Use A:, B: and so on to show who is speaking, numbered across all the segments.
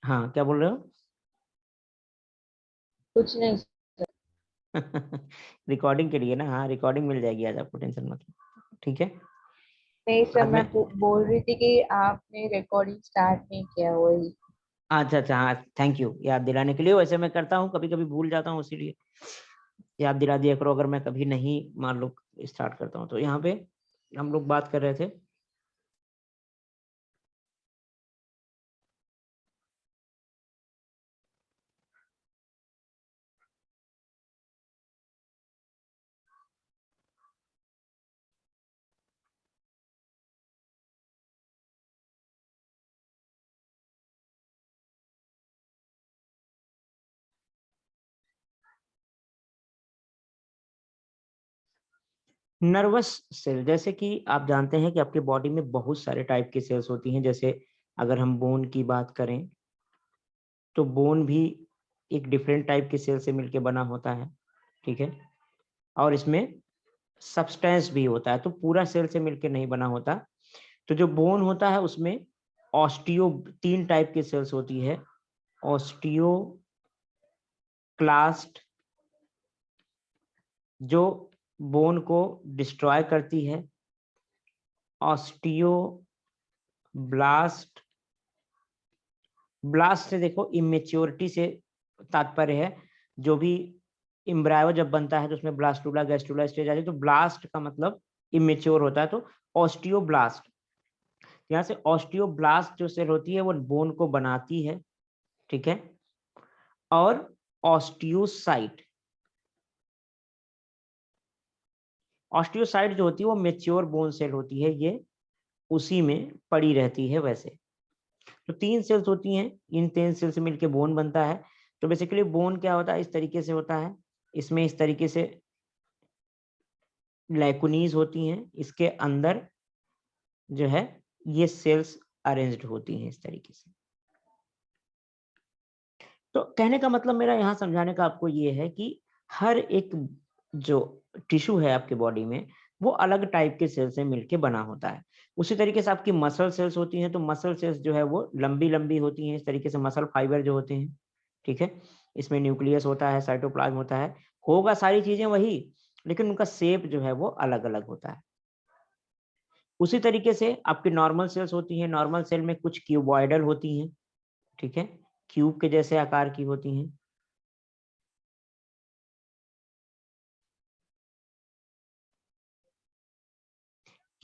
A: हाँ, क्या बोल रहे हो?
B: कुछ नहीं।
A: रिकॉर्डिंग के लिए ना, हाँ रिकॉर्डिंग मिल जाएगी आज आपको, टेंशन मत लो, ठीक है।
B: नहीं सर,
A: आज
B: मैं
A: मैं,
B: बोल रही थी कि आपने रिकॉर्डिंग स्टार्ट नहीं किया, वही।
A: अच्छा अच्छा, हाँ थैंक यू याद दिलाने के लिए। वैसे मैं करता हूँ, कभी कभी भूल जाता हूँ, इसीलिए याद दिला दिया करो अगर मैं कभी नहीं मान लो स्टार्ट करता हूँ। तो यहाँ पे हम लोग बात कर रहे थे, नर्वस सेल। जैसे कि आप जानते हैं कि आपके बॉडी में बहुत सारे टाइप की सेल्स होती हैं। जैसे अगर हम बोन की बात करें तो बोन भी एक डिफरेंट टाइप के सेल से मिलके बना होता है, ठीक है। और इसमें सब्सटेंस भी होता है, तो पूरा सेल से मिलके नहीं बना होता। तो जो बोन होता है उसमें ऑस्टियो, तीन टाइप की सेल्स होती है। ऑस्टियोक्लास्ट जो बोन को डिस्ट्रॉय करती है, ऑस्टियोब्लास्ट, ब्लास्ट से देखो इमेच्योरिटी से तात्पर्य है। जो भी इम्ब्रायो जब बनता है तो उसमें ब्लास्टुला गैस्टुला स्टेज आती है, तो ब्लास्ट का मतलब इमेच्योर होता है। तो ऑस्टियोब्लास्ट, यहाँ से ऑस्टियोब्लास्ट जो सेल होती है वो बोन को बनाती है, ठीक है। और ऑस्टियोसाइट, ऑस्टियोसाइट जो होती है वो मेच्योर बोन सेल होती है, ये उसी में पड़ी रहती है वैसे। तो तीन सेल्स होती हैं, इन तीन सेल से मिलकर बोन बनता है। तो बेसिकली बोन क्या होता है, इस तरीके से होता है। इसमें इस तरीके से लैकुनीज होती हैं, इसके अंदर जो है ये सेल्स अरेंज्ड होती हैं इस तरीके से। तो कहने का मतलब मेरा यहाँ समझाने का आपको ये है कि हर एक जो टिश्यू है आपके बॉडी में वो अलग टाइप के सेल से मिलके बना होता है। उसी तरीके से आपकी मसल सेल्स होती हैं, तो मसल सेल्स जो है वो लंबी लंबी होती हैं इस तरीके से, मसल फाइबर जो होते हैं, ठीक है। इसमें न्यूक्लियस होता है, साइटोप्लाज्म होता है, होगा सारी चीजें वही, लेकिन उनका शेप जो है वो अलग अलग होता है। उसी तरीके से आपकी नॉर्मल सेल्स होती हैं, नॉर्मल सेल में कुछ क्यूबॉइडल होती हैं, ठीक है, क्यूब के जैसे आकार की होती हैं।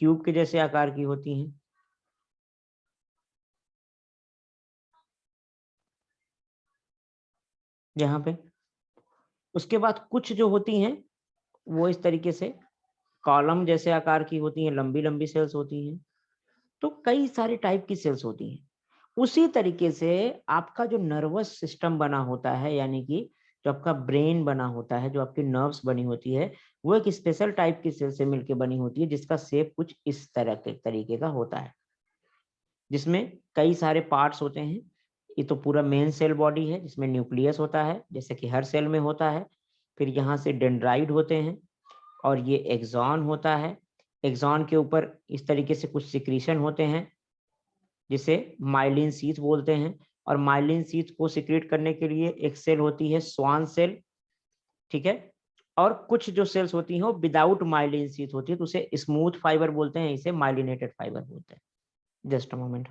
A: क्यूब के जैसे आकार की होती हैं यहाँ पे। उसके बाद कुछ जो होती हैं वो इस तरीके से कॉलम जैसे आकार की होती हैं, लंबी लंबी सेल्स होती हैं। तो कई सारे टाइप की सेल्स होती हैं। उसी तरीके से आपका जो नर्वस सिस्टम बना होता है, यानी कि जो आपका ब्रेन बना होता है, जो आपकी नर्व्स बनी होती है, वो एक स्पेशल टाइप की सेल से मिलकर बनी होती है, जिसका शेप कुछ इस तरह के तरीके का होता है, जिसमें कई सारे पार्ट्स होते हैं। ये तो पूरा मेन सेल बॉडी है जिसमें न्यूक्लियस होता है जैसे कि हर सेल में होता है। फिर यहाँ से डेंड्राइट होते हैं और ये एक्सॉन होता है। एक्सॉन के ऊपर इस तरीके से कुछ सिक्रीशन होते हैं जिसे माइलिन शीथ बोलते हैं। और माइलिन शीथ को सिक्रीट करने के लिए एक सेल होती है स्वान सेल, ठीक है। और कुछ जो सेल्स होती हैं वो विदाउट माइलिन शीथ होती है, तो उसे स्मूथ फाइबर बोलते हैं, इसे माइलिनेटेड फाइबर बोलते हैं। Just a moment.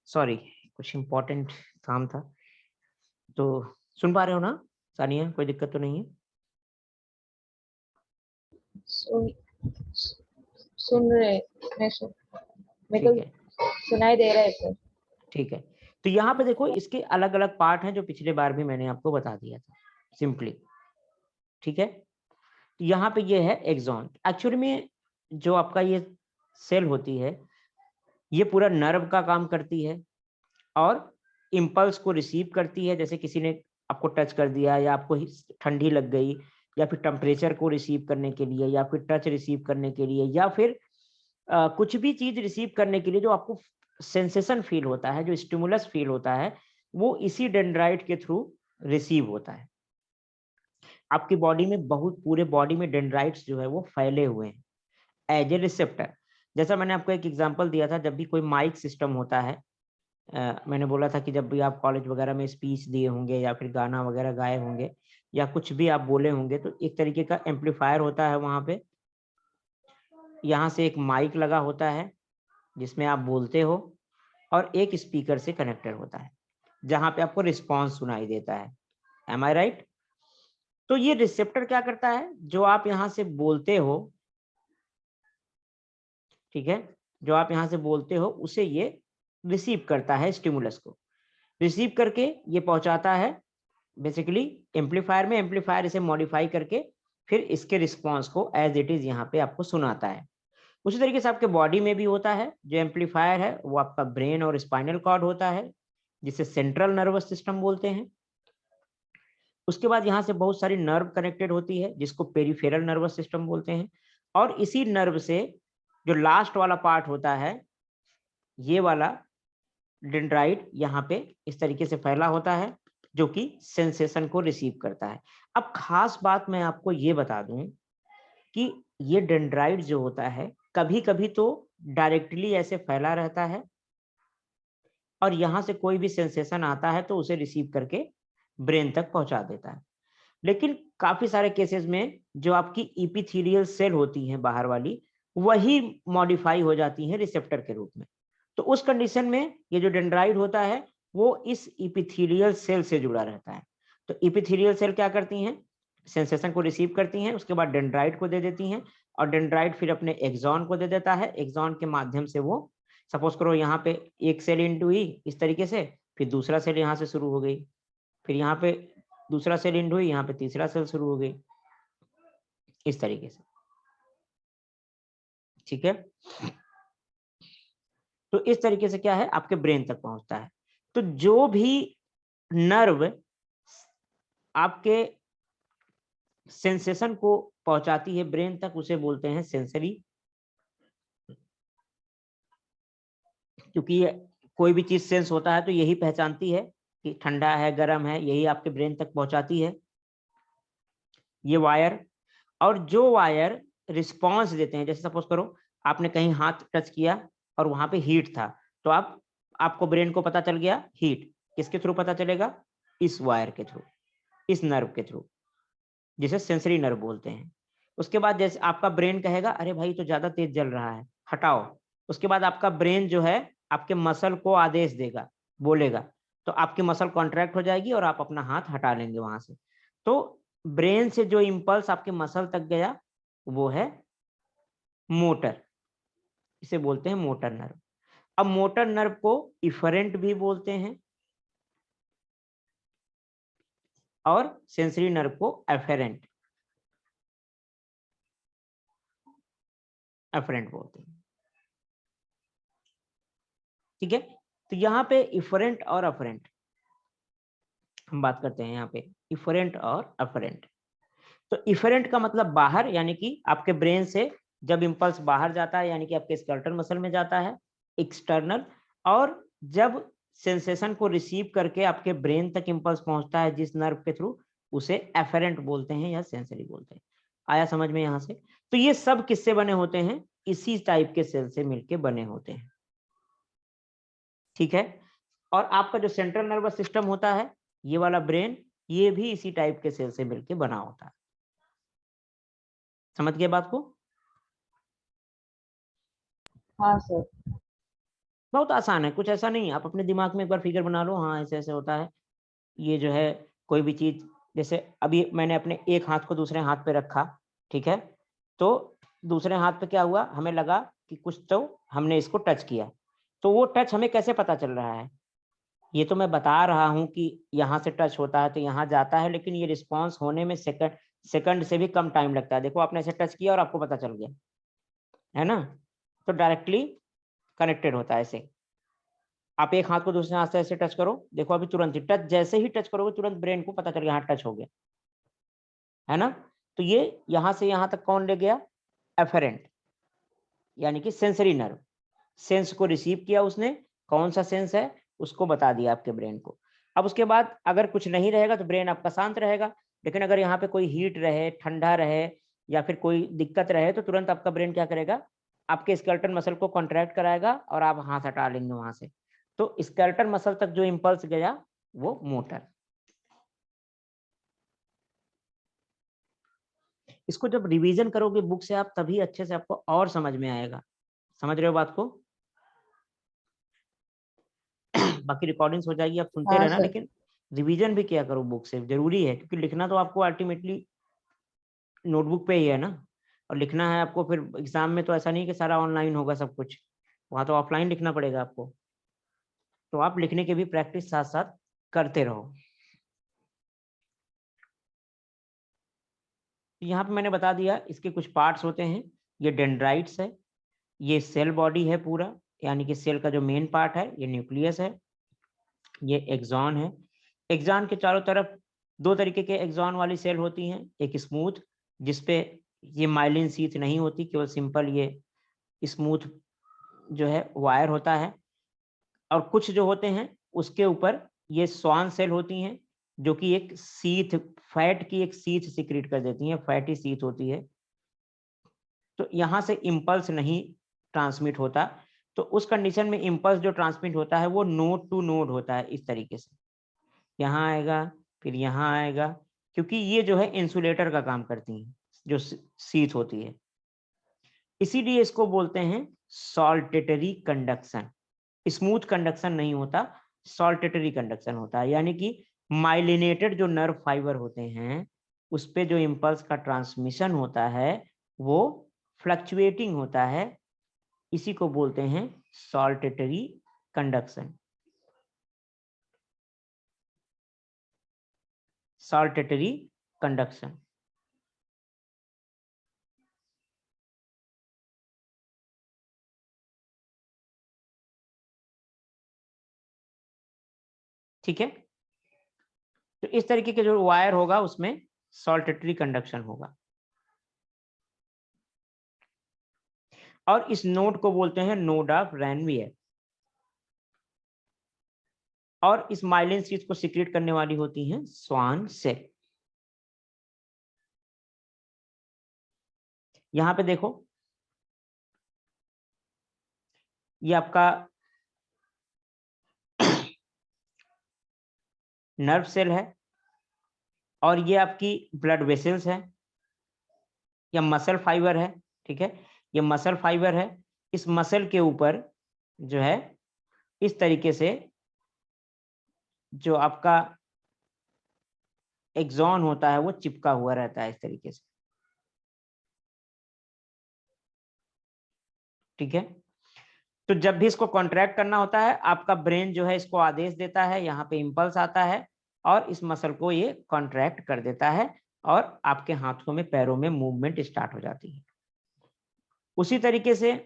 A: सॉरी, कुछ इम्पोर्टेंट काम था। तो सुन पा रहे हो ना सानिया, कोई दिक्कत तो नहीं है?
B: सुन सुन रहे, मेरे
A: ठीक
B: को
A: है,
B: सुनाई दे रहा है सर।
A: ठीक है। तो यहाँ पे देखो, इसके अलग अलग पार्ट हैं जो पिछले बार भी मैंने आपको बता दिया था सिंपली। ठीक है, तो यहाँ पे ये है एक्सॉन। एक्चुअली में जो आपका ये सेल होती है, ये पूरा नर्व का काम करती है और इम्पल्स को रिसीव करती है। जैसे किसी ने आपको टच कर दिया, या आपको ठंडी लग गई, या फिर टेम्परेचर को रिसीव करने के लिए, या फिर टच रिसीव करने के लिए, या फिर कुछ भी चीज रिसीव करने के लिए जो आपको सेंसेशन फील होता है, जो स्टिमुलस फील होता है, वो इसी डेंड्राइट के थ्रू रिसीव होता है। आपकी बॉडी में बहुत, पूरे बॉडी में डेंड्राइट्स जो है वो फैले हुए हैं एज ए रिसेप्टर। जैसा मैंने आपको एक एग्जांपल दिया था, जब भी कोई माइक सिस्टम होता है, मैंने बोला था कि जब भी आप कॉलेज वगैरह में स्पीच दिए होंगे, या फिर गाना वगैरह गाए होंगे, या कुछ भी आप बोले होंगे, तो एक तरीके का एम्पलीफायर होता है वहां पे। यहाँ से एक माइक लगा होता है जिसमें आप बोलते हो, और एक स्पीकर से कनेक्टेड होता है जहां पे आपको रिस्पॉन्स सुनाई देता है। एम आई राइट? तो ये रिसेप्टर क्या करता है, जो आप यहाँ से बोलते हो, ठीक है, जो आप यहाँ से बोलते हो उसे ये रिसीव करता है, स्टिमुलस को रिसीव करके ये पहुंचाता है बेसिकली एम्पलीफायर में। एम्पलीफायर इसे मॉडिफाई करके फिर इसके रिस्पॉन्स को एज इट इज यहाँ पे आपको सुनाता है। उसी तरीके से आपके बॉडी में भी होता है। जो एम्पलीफायर है वो आपका ब्रेन और स्पाइनल कॉर्ड होता है, जिसे सेंट्रल नर्वस सिस्टम बोलते हैं। उसके बाद यहाँ से बहुत सारी नर्व कनेक्टेड होती है जिसको पेरिफेरल नर्वस सिस्टम बोलते हैं। और इसी नर्व से जो लास्ट वाला पार्ट होता है, ये वाला डेंड्राइट, यहाँ पे इस तरीके से फैला होता है, जो कि सेंसेशन को रिसीव करता है। अब खास बात मैं आपको ये बता दूं कि ये डेंड्राइट जो होता है, कभी कभी तो डायरेक्टली ऐसे फैला रहता है, और यहाँ से कोई भी सेंसेशन आता है तो उसे रिसीव करके ब्रेन तक पहुंचा देता है। लेकिन काफी सारे केसेस में जो आपकी इपिथेलियल सेल होती हैं बाहर वाली, वही मॉडिफाई हो जाती हैं रिसेप्टर के रूप में। तो उस कंडीशन में ये जो डेंड्राइट होता है वो इस इपिथेलियल सेल से जुड़ा रहता है। तो इपिथेलियल सेल क्या करती हैं, सेंसेशन को रिसीव करती हैं, उसके बाद डेंड्राइट को दे देती हैं, और डेंड्राइट फिर अपने एक्सॉन को दे देता है। एक्सॉन के माध्यम से वो, सपोज करो यहाँ पे एक सेल इंटू हुई इस तरीके से, फिर दूसरा सेल यहाँ से शुरू हो गई, फिर यहाँ पे दूसरा सेल इंटू हुई, यहाँ पे तीसरा सेल शुरू हो गई, इस तरीके से। ठीक है, तो इस तरीके से क्या है, आपके ब्रेन तक पहुंचता है। तो जो भी नर्व आपके सेंसेशन को पहुंचाती है ब्रेन तक, उसे बोलते हैं सेंसरी। क्योंकि ये कोई भी चीज सेंस होता है तो यही पहचानती है कि ठंडा है, गर्म है, यही आपके ब्रेन तक पहुंचाती है ये वायर। और जो वायर रिस्पॉन्स देते हैं, जैसे सपोज करो आपने कहीं हाथ टच किया और वहां पे हीट था, तो आपको ब्रेन को पता चल गया हीट। किसके थ्रू पता चलेगा? इस वायर के थ्रू, इस नर्व के थ्रू, जिसे सेंसरी नर्व बोलते हैं। उसके बाद जैसे आपका ब्रेन कहेगा अरे भाई तो ज्यादा तेज जल रहा है, हटाओ। उसके बाद आपका ब्रेन जो है आपके मसल को आदेश देगा, बोलेगा, तो आपकी मसल कॉन्ट्रैक्ट हो जाएगी और आप अपना हाथ हटा लेंगे वहां से। तो ब्रेन से जो इम्पल्स आपके मसल तक गया वो है मोटर, इसे बोलते हैं मोटर नर्व। अब मोटर नर्व को इफरेंट भी बोलते हैं, और सेंसरी नर्व को एफेरेंट एफरेंट बोलते हैं। ठीक है, तो यहाँ पे इफरेंट और अफरेंट हम बात करते हैं। यहाँ पे इफरेंट और अफरेंट। तो इफरेंट का मतलब बाहर, यानी कि आपके ब्रेन से जब इम्पल्स बाहर जाता है, यानी कि आपके स्केलेटल मसल में जाता है, एक्सटर्नल। और जब सेंसेशन को रिसीव करके आपके ब्रेन तक इम्पल्स पहुंचता है जिस नर्व के थ्रू, उसे एफरेंट बोलते हैं या सेंसरी बोलते हैं। आया समझ में यहाँ से? तो ये सब किससे बने होते हैं? इसी टाइप के सेल से मिलके बने होते हैं। ठीक है, और आपका जो सेंट्रल नर्वस सिस्टम होता है, ये वाला ब्रेन, ये भी इसी टाइप के सेल से मिलके बना होता है। समझ गए बात को?
B: हाँ सर।
A: बहुत आसान है, कुछ ऐसा नहीं है। आप अपने दिमाग में एक बार फिगर बना लो, हाँ ऐसे ऐसे होता है। ये जो है कोई भी चीज, जैसे अभी मैंने अपने एक हाथ को दूसरे हाथ पे रखा, ठीक है, तो दूसरे हाथ पे क्या हुआ, हमें लगा कि कुछ, तो हमने इसको टच किया, तो वो टच हमें कैसे पता चल रहा है? ये तो मैं बता रहा हूँ कि यहाँ से टच होता है तो यहाँ जाता है, लेकिन ये रिस्पॉन्स होने में सेकंड से भी कम टाइम लगता है। देखो आपने ऐसे टच किया और आपको पता चल गया, है ना? तो डायरेक्टली कनेक्टेड होता है ऐसे। आप एक हाथ को दूसरे हाथ से ऐसे टच करो, देखो अभी तुरंत ही टच, जैसे ही टच करोगे तुरंत ब्रेन को पता चल गया हाँ टच हो गया, है ना? तो ये यहाँ से यहाँ तक कौन ले गया? एफरेंट, यानी कि सेंसरी नर्व। सेंस को रिसीव किया उसने, कौन सा सेंस है उसको बता दिया आपके ब्रेन को। अब उसके बाद अगर कुछ नहीं रहेगा तो ब्रेन आपका शांत रहेगा, लेकिन अगर यहाँ पे कोई हीट रहे, ठंडा रहे, या फिर कोई दिक्कत रहे, तो तुरंत आपका ब्रेन क्या करेगा? आपके स्केलेटल मसल को कॉन्ट्रैक्ट कराएगा और आप हाथ हटा लेंगे वहां से। तो स्केलेटल मसल तक जो इम्पल्स गया वो मोटर। इसको जब रिवीजन करोगे बुक से आप, तभी अच्छे से आपको और समझ में आएगा। समझ रहे हो बात को? बाकी रिकॉर्डिंग्स हो जाएगी, आप सुनते
B: हाँ
A: रहना,
B: सर।
A: लेकिन रिवीजन भी किया करो बुक से, जरूरी है, क्योंकि लिखना तो आपको अल्टीमेटली नोटबुक पे ही है ना, और लिखना है आपको फिर एग्जाम में। तो ऐसा नहीं कि सारा ऑनलाइन होगा सब कुछ, वहां तो ऑफलाइन लिखना पड़ेगा आपको। तो आप लिखने की भी प्रैक्टिस साथ साथ करते रहो। यहाँ पे मैंने बता दिया इसके कुछ पार्ट्स होते हैं। ये डेंड्राइट्स है, ये सेल बॉडी है पूरा, यानी कि सेल का जो मेन पार्ट है ये न्यूक्लियस है, ये एक्सॉन है। एक्सॉन के चारों तरफ दो तरीके के एक्सॉन वाली सेल होती हैं, एक स्मूथ जिसपे ये माइलिन शीथ नहीं होती, केवल सिंपल ये स्मूथ जो है वायर होता है, और कुछ जो होते हैं उसके ऊपर ये स्वान सेल होती हैं, जो कि एक शीथ, फैट की एक शीथ सिक्रीट कर देती हैं, फैटी शीथ होती है। तो यहाँ से इम्पल्स नहीं ट्रांसमिट होता, तो उस कंडीशन में इम्पल्स जो ट्रांसमिट होता है वो नोड टू नोड होता है इस तरीके से, यहाँ आएगा फिर यहाँ आएगा, क्योंकि ये जो है इंसुलेटर का काम करती हैं, जो शीथ होती है। इसीलिए इसको बोलते हैं सॉल्टेटरी कंडक्शन। स्मूथ कंडक्शन नहीं होता, सॉल्टेटरी कंडक्शन होता है, यानी कि माइलिनेटेड जो नर्व फाइबर होते हैं उस पे जो इम्पल्स का ट्रांसमिशन होता है वो फ्लक्चुएटिंग होता है, इसी को बोलते हैं सॉल्टेटरी कंडक्शन। Saltatory conduction. ठीक है, तो इस तरीके के जो वायर होगा उसमें सॉल्टेटरी कंडक्शन होगा, और इस नोड को बोलते हैं नोड ऑफ रैनवियर। और इस माइलिन शीथ को सिक्रीट करने वाली होती हैं स्वान सेल। यहां पे देखो, ये आपका नर्व सेल है, और ये आपकी ब्लड वेसल्स है, या मसल फाइबर है, ठीक है, ये मसल फाइबर है। इस मसल के ऊपर जो है इस तरीके से जो आपका एक्सॉन होता है वो चिपका हुआ रहता है इस तरीके से, ठीक है। तो जब भी इसको कॉन्ट्रैक्ट करना होता है आपका ब्रेन जो है इसको आदेश देता है, यहाँ पे इम्पल्स आता है और इस मसल को ये कॉन्ट्रैक्ट कर देता है, और आपके हाथों में पैरों में मूवमेंट स्टार्ट हो जाती है। उसी तरीके से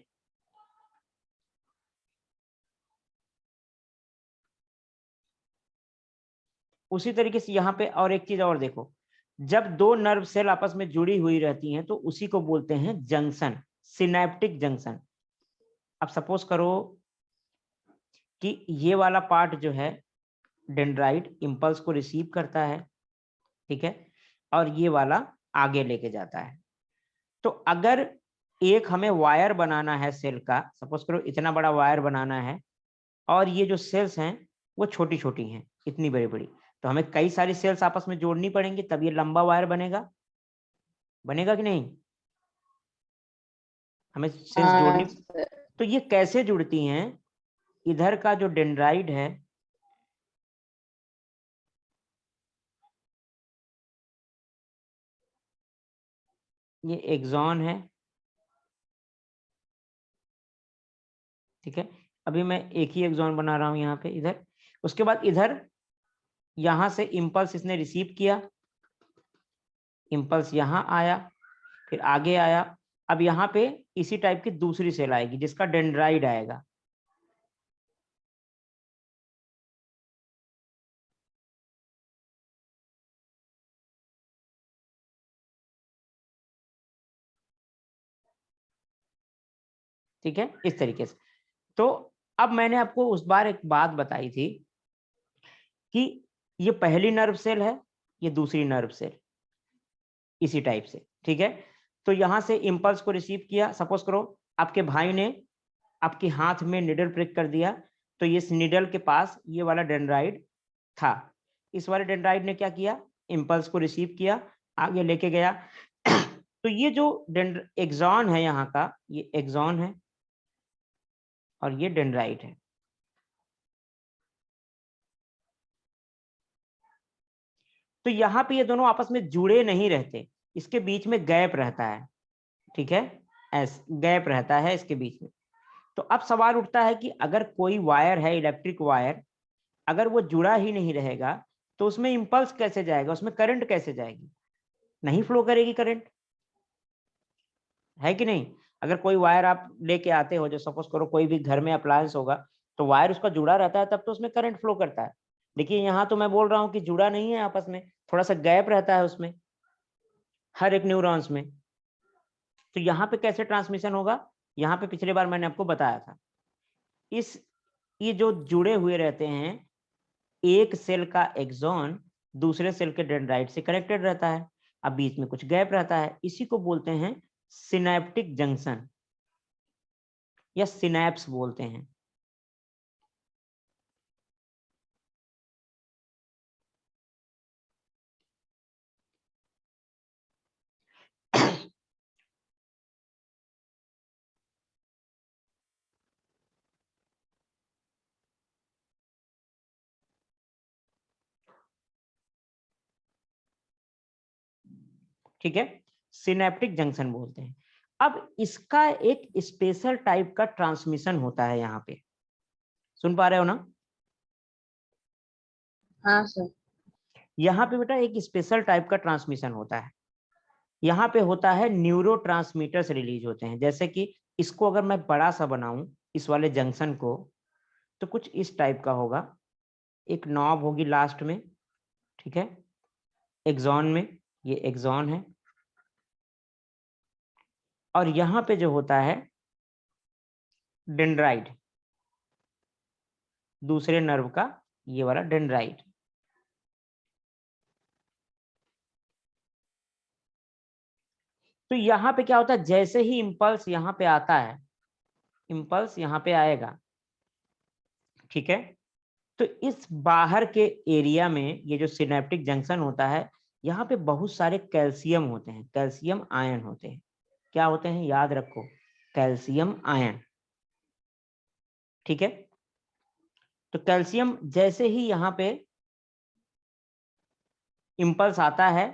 A: यहाँ पे और एक चीज और देखो, जब दो नर्व सेल आपस में जुड़ी हुई रहती हैं तो उसी को बोलते हैं जंक्शन, सिनेप्टिक जंक्शन। अब सपोज करो कि ये वाला पार्ट जो है डेंड्राइट इम्पल्स को रिसीव करता है, ठीक है, और ये वाला आगे लेके जाता है। तो अगर एक हमें वायर बनाना है सेल का, सपोज करो इतना बड़ा वायर बनाना है, और ये जो सेल्स हैं वो छोटी छोटी हैं, इतनी बड़ी बड़ी, तो हमें कई सारी सेल्स आपस में जोड़नी पड़ेंगी तब ये लंबा वायर बनेगा। बनेगा कि नहीं? हमें सेल्स
B: हाँ
A: जोड़नी।
B: सर।
A: तो ये कैसे जुड़ती हैं? इधर का जो डेंड्राइट है ये एक्सॉन है, ठीक है। अभी मैं एक ही एक्सॉन बना रहा हूं यहाँ पे इधर। उसके बाद इधर यहां से इम्पल्स इसने रिसीव किया, इम्पल्स यहाँ आया, फिर आगे आया। अब यहाँ पे इसी टाइप की दूसरी सेल आएगी जिसका डेंड्राइड आएगा। ठीक है, इस तरीके से। तो अब मैंने आपको उस बार एक बात बताई थी कि ये पहली नर्व सेल है, ये दूसरी नर्व सेल, इसी टाइप से, ठीक है। तो यहां से इम्पल्स को रिसीव किया। सपोज करो आपके भाई ने आपके हाथ में निडल प्रिक कर दिया, तो इस निडल के पास ये वाला डेंड्राइड था। इस वाले डेंड्राइड ने क्या किया, इम्पल्स को रिसीव किया, आगे लेके गया। तो ये जो एक्सॉन है यहाँ का, ये एक्सॉन है और ये डेंड्राइड है। तो यहाँ पे ये दोनों आपस में जुड़े नहीं रहते, इसके बीच में गैप रहता है, ठीक है, गैप रहता है इसके बीच में। तो अब सवाल उठता है कि अगर कोई वायर है, इलेक्ट्रिक वायर, अगर वो जुड़ा ही नहीं रहेगा तो उसमें इम्पल्स कैसे जाएगा, उसमें करंट कैसे जाएगी, नहीं फ्लो करेगी करंट, है कि नहीं। अगर कोई वायर आप लेके आते हो, जो सपोज करो कोई भी घर में अप्लायंस होगा, तो वायर उसका जुड़ा रहता है तब तो उसमें करंट फ्लो करता है। देखिए यहाँ तो मैं बोल रहा हूँ कि जुड़ा नहीं है आपस में, थोड़ा सा गैप रहता है उसमें, हर एक न्यूरॉन्स में। तो यहाँ पे कैसे ट्रांसमिशन होगा, यहाँ पे पिछले बार मैंने आपको बताया था, ये जो जुड़े हुए रहते हैं, एक सेल का एक्सॉन दूसरे सेल के डेंड्राइट से कनेक्टेड रहता है, अब बीच में कुछ गैप रहता है, इसी को बोलते हैं सिनेप्टिक जंक्शन या सिनैप्स बोलते हैं। ठीक है, सिनेप्टिक जंक्शन बोलते हैं। अब इसका एक स्पेशल टाइप का ट्रांसमिशन होता है, यहाँ पे सुन पा रहे हो ना।
B: हाँ सर।
A: यहाँ पे बेटा एक स्पेशल टाइप का ट्रांसमिशन होता है, यहाँ पे होता है न्यूरोट्रांसमीटर्स रिलीज होते हैं। जैसे कि इसको अगर मैं बड़ा सा बनाऊं, इस वाले जंक्शन को, तो कुछ इस टाइप का होगा, एक नॉब होगी लास्ट में, ठीक है, एक्सॉन में, ये एक्सॉन है, और यहाँ पे जो होता है डेंड्राइट, दूसरे नर्व का ये वाला डेंड्राइट। तो यहाँ पे क्या होता है, जैसे ही इम्पल्स यहाँ पे आता है, इम्पल्स यहाँ पे आएगा, ठीक है, तो इस बाहर के एरिया में ये जो सिनेप्टिक जंक्शन होता है, यहाँ पे बहुत सारे कैल्शियम होते हैं, कैल्शियम आयन होते हैं। क्या होते हैं, याद रखो, कैल्शियम आयन, ठीक है। तो कैल्शियम जैसे ही यहाँ पे इम्पल्स आता है,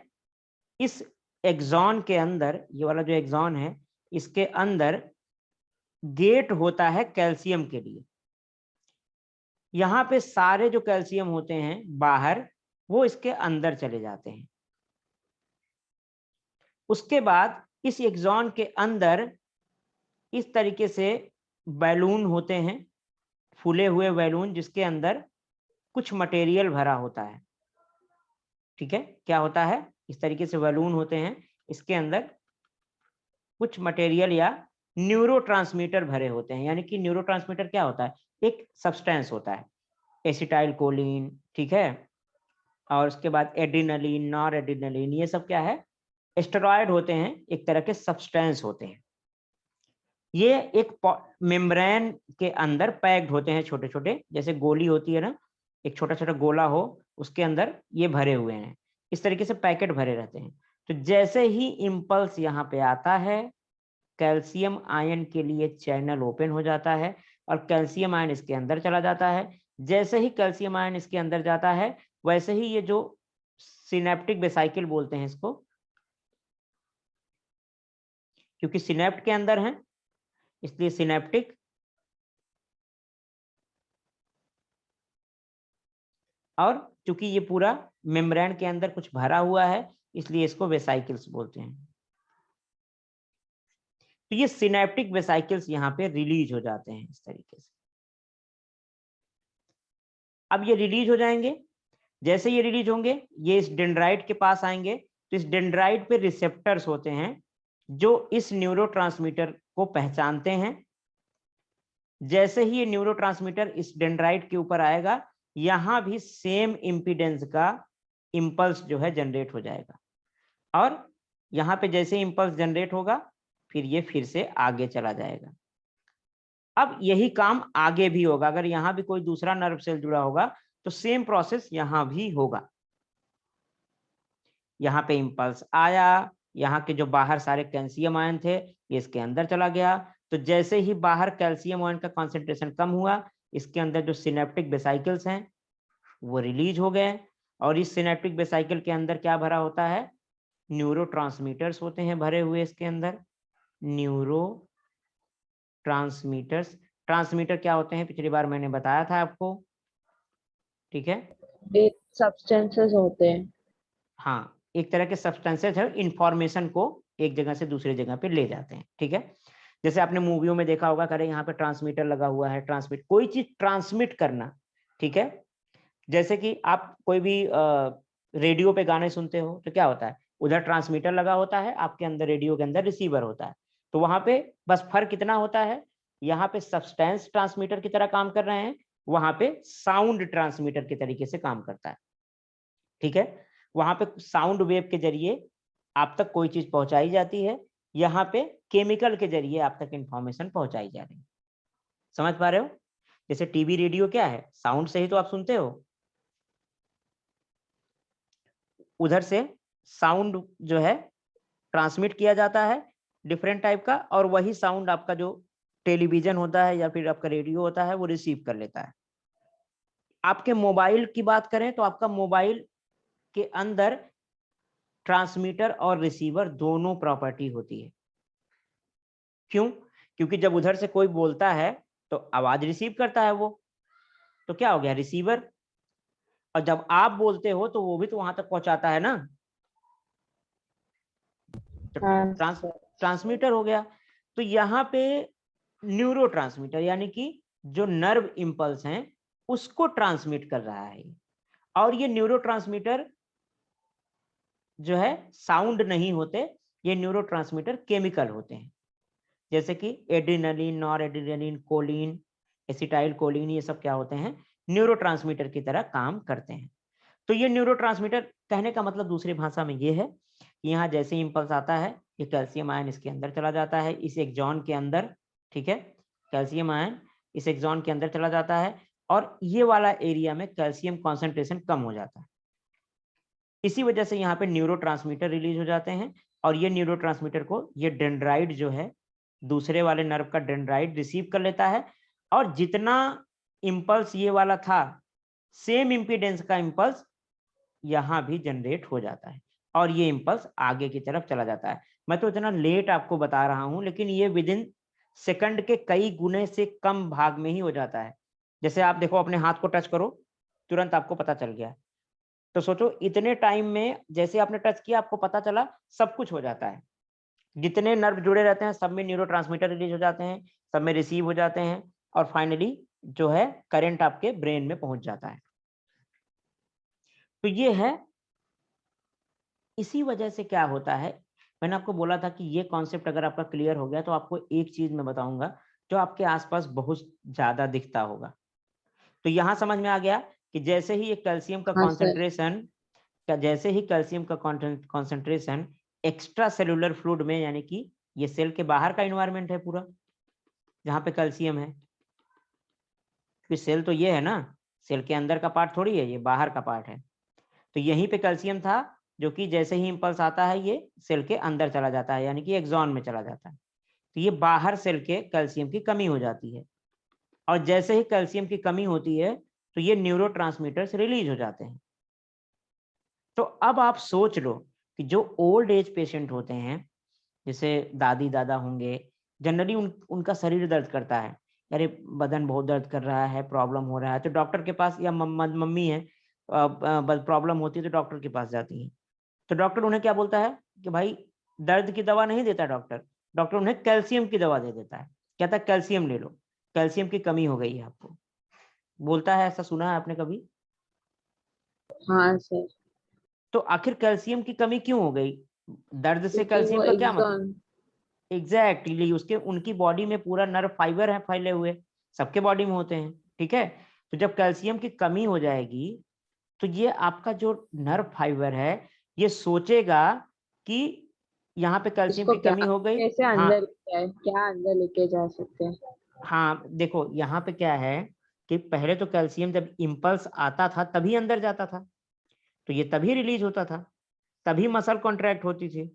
A: इस एक्सॉन के अंदर, ये वाला जो एक्सॉन है, इसके अंदर गेट होता है कैल्शियम के लिए। यहाँ पे सारे जो कैल्शियम होते हैं बाहर, वो इसके अंदर चले जाते हैं। उसके बाद इस एक्सॉन के अंदर इस तरीके से बैलून होते हैं, फूले हुए बैलून, जिसके अंदर कुछ मटेरियल भरा होता है, ठीक है। क्या होता है, इस तरीके से बैलून होते हैं, इसके अंदर कुछ मटेरियल या न्यूरोट्रांसमीटर भरे होते हैं। यानी कि न्यूरोट्रांसमीटर क्या होता है, एक सब्सटेंस होता है, एसिटाइल कोलिन, ठीक है, और उसके बाद एड्रिनलिन, नॉर एड्रिनलिन, ये सब क्या है, स्टेरॉयड होते हैं, एक तरह के सब्सटेंस होते हैं। ये एक मेम्ब्रेन के अंदर पैक्ड होते हैं, छोटे छोटे, जैसे गोली होती है ना, एक छोटा छोटा गोला हो, उसके अंदर ये भरे हुए हैं, इस तरीके से पैकेट भरे रहते हैं। तो जैसे ही इम्पल्स यहाँ पे आता है, कैल्शियम आयन के लिए चैनल ओपन हो जाता है, और कैल्शियम आयन इसके अंदर चला जाता है। जैसे ही कैल्शियम आयन इसके अंदर जाता है वैसे ही ये जो सिनेप्टिक वेसाइकिल बोलते हैं इसको, क्योंकि सिनेप्ट के अंदर है इसलिए सिनेप्टिक, और चूंकि ये पूरा मेम्ब्रेन के अंदर कुछ भरा हुआ है इसलिए इसको वेसाइकिल्स बोलते हैं। तो ये सिनेप्टिक वेसाइकिल्स यहाँ पे रिलीज हो जाते हैं इस तरीके से। अब ये रिलीज हो जाएंगे, जैसे ये रिलीज होंगे ये इस डेंड्राइट के पास आएंगे, तो इस डेंड्राइट पे रिसेप्टर्स होते हैं जो इस न्यूरोट्रांसमीटर को पहचानते हैं। जैसे ही ये न्यूरोट्रांसमीटर इस डेंड्राइट के ऊपर आएगा यहां भी सेम इम्पीडेंस का इंपल्स जो है जनरेट हो जाएगा, और यहाँ पे जैसे इंपल्स जनरेट होगा फिर ये फिर से आगे चला जाएगा। अब यही काम आगे भी होगा, अगर यहाँ भी कोई दूसरा नर्व सेल जुड़ा होगा तो सेम प्रोसेस यहाँ भी होगा। यहाँ पे इंपल्स आया, यहाँ के जो बाहर सारे कैल्शियम आयन थे ये इसके अंदर चला गया, तो जैसे ही बाहर कैल्शियम आयन का कॉन्सेंट्रेशन कम हुआ इसके अंदर जो सिनेप्टिक वेसाइकल्स हैं वो रिलीज हो गए, और इस सिनेप्टिक वेसाइकल के अंदर क्या भरा होता है, न्यूरोट्रांसमीटर्स होते हैं भरे हुए इसके अंदर। न्यूरो ट्रांसमीटर्स, ट्रांसमीटर क्या होते हैं पिछली बार मैंने बताया था आपको, ठीक है।
B: ये सब्सटेंसेस होते हैं।
A: हाँ, एक तरह के सब्सटेंसेस है, इंफॉर्मेशन को एक जगह से दूसरी जगह पे ले जाते हैं, ठीक है। जैसे आपने मूवियों में देखा होगा, करे यहाँ पे ट्रांसमीटर लगा हुआ है, ट्रांसमिट कोई चीज ट्रांसमिट करना, ठीक है। जैसे कि आप कोई भी रेडियो पे गाने सुनते हो तो क्या होता है, उधर ट्रांसमीटर लगा होता है, आपके अंदर रेडियो के अंदर रिसीवर होता है, तो वहां पे बस फर्क कितना होता है, यहाँ पे सब्सटेंस ट्रांसमीटर की तरह काम कर रहे हैं, वहां पे साउंड ट्रांसमीटर के तरीके से काम करता है, ठीक है। वहां पे साउंड वेव के जरिए आप तक कोई चीज पहुंचाई जाती है, यहाँ पे केमिकल के जरिए आप तक इंफॉर्मेशन पहुंचाई जा रही है। समझ पा रहे हो, जैसे टीवी रेडियो क्या है, साउंड से ही तो आप सुनते हो, उधर से साउंड जो है ट्रांसमिट किया जाता है डिफरेंट टाइप का, और वही साउंड आपका जो टेलीविजन होता है या फिर आपका रेडियो होता है वो रिसीव कर लेता है। आपके मोबाइल की बात करें तो आपका मोबाइल के अंदर ट्रांसमीटर और रिसीवर दोनों प्रॉपर्टी होती है। क्यों? क्योंकि जब उधर से कोई बोलता है तो आवाज रिसीव करता है वो, तो क्या हो गया, रिसीवर, और जब आप बोलते हो तो वो भी तो वहां तक पहुंचाता है ना, तो
B: हाँ
A: ट्रांसमीटर हो गया। तो यहाँ पे न्यूरो ट्रांसमीटर यानी कि जो नर्व इंपल्स हैं उसको ट्रांसमिट कर रहा है, और ये न्यूरो ट्रांसमीटर जो है साउंड नहीं होते, ये न्यूरो ट्रांसमीटर केमिकल होते हैं, जैसे कि adrenaline, noradrenaline, choline, acetylcholine, ये सब क्या होते हैं, न्यूरोट्रांसमीटर की तरह काम करते हैं। तो ये न्यूरोट्रांसमीटर, कहने का मतलब दूसरी भाषा में ये है कि यहाँ जैसे इंपल्स आता है ये कैल्शियम आयन इसके अंदर चला जाता है, इस एक्सॉन के अंदर, ठीक है, कैल्शियम आयन इस एक्सॉन के अंदर चला जाता है, और ये वाला एरिया में कैल्शियम कॉन्सेंट्रेशन कम हो जाता है। इसी वजह से यहाँ पे न्यूरोट्रांसमीटर रिलीज हो जाते हैं, और ये न्यूरोट्रांसमीटर को ये डेंड्राइट जो है दूसरे वाले नर्व का डेंड्राइट रिसीव कर लेता है, और जितना इंपल्स ये वाला था सेम इंपीडेंस का इंपल्स यहाँ भी जनरेट हो जाता है, और ये इंपल्स आगे की तरफ चला जाता है। मैं तो इतना लेट आपको बता रहा हूं, लेकिन ये विद इन सेकंड के कई गुने से कम भाग में ही हो जाता है। जैसे आप देखो, अपने हाथ को टच करो, तुरंत आपको पता चल गया, तो सोचो इतने टाइम में जैसे आपने टच किया आपको पता चला, सब कुछ हो जाता है। जितने नर्व जुड़े रहते हैं सब में न्यूरोट्रांसमीटर रिलीज हो जाते हैं, सब में रिसीव हो जाते हैं, और फाइनली जो है करंट आपके ब्रेन में पहुंच जाता है। तो ये है, इसी वजह से क्या होता है, मैंने आपको बोला था कि ये कॉन्सेप्ट अगर आपका क्लियर हो गया तो आपको एक चीज मैं बताऊंगा जो आपके आसपास बहुत ज्यादा दिखता होगा। तो यहां समझ में आ गया कि जैसे ही ये कैल्शियम का
B: हाँ सर।
A: कॉन्सेंट्रेशन, जैसे ही कैल्शियम का कॉन्सेंट्रेशन एक्स्ट्रा सेलुलर फ्लूइड में, यानी कि ये सेल के बाहर का इन्वायरमेंट है पूरा जहाँ पे कैल्शियम है, क्योंकि सेल तो ये है ना, सेल के अंदर का पार्ट थोड़ी है, ये बाहर का पार्ट है। तो यहीं पे कैल्शियम था जो कि जैसे ही इंपल्स आता है ये सेल के अंदर चला जाता है, यानी कि एक्सॉन में चला जाता है। तो ये बाहर सेल के कैल्शियम की कमी हो जाती है, और जैसे ही कैल्शियम की कमी होती है तो ये न्यूरोट्रांसमीटर्स रिलीज हो जाते हैं। तो अब आप सोच लो कि जो ओल्ड एज पेशेंट होते हैं, जैसे दादी दादा होंगे, जनरली उनका शरीर दर्द करता है, अरे बदन बहुत दर्द कर रहा है, प्रॉब्लम हो रहा है, तो डॉक्टर के पास, या मम्मी है प्रॉब्लम होती है तो डॉक्टर के पास जाती है। तो डॉक्टर उन्हें क्या बोलता है कि भाई दर्द की दवा नहीं देता डॉक्टर, डॉक्टर उन्हें कैल्शियम की दवा दे देता है, कहता है कैल्शियम ले लो, कैल्शियम की कमी हो गई है आपको, बोलता है, ऐसा सुना है आपने कभी?
B: हाँ सर।
A: तो आखिर कैल्शियम की कमी क्यों हो गई? दर्द से
B: क्योंकि
A: कैल्शियम
B: वो
A: का क्या मतलब?
B: एग्जॉन।
A: एग्जैक्टली उसके उनकी बॉडी में पूरा नर्व फाइबर है फैले हुए, सबके बॉडी में होते हैं, ठीक है। तो जब कैल्शियम की कमी हो जाएगी तो ये आपका जो नर्व फाइबर है ये सोचेगा कि यहाँ पे कैल्शियम
B: इसको
A: की
B: क्या
A: कमी हो गई।
B: कैसे
A: हाँ,
B: अंदर क्या अंदर लेके जा सकते हैं?
A: हाँ देखो यहाँ पे क्या है कि पहले तो कैल्शियम जब इम्पल्स आता था तभी अंदर जाता था, तो ये तभी रिलीज होता था, तभी मसल कॉन्ट्रैक्ट होती थी।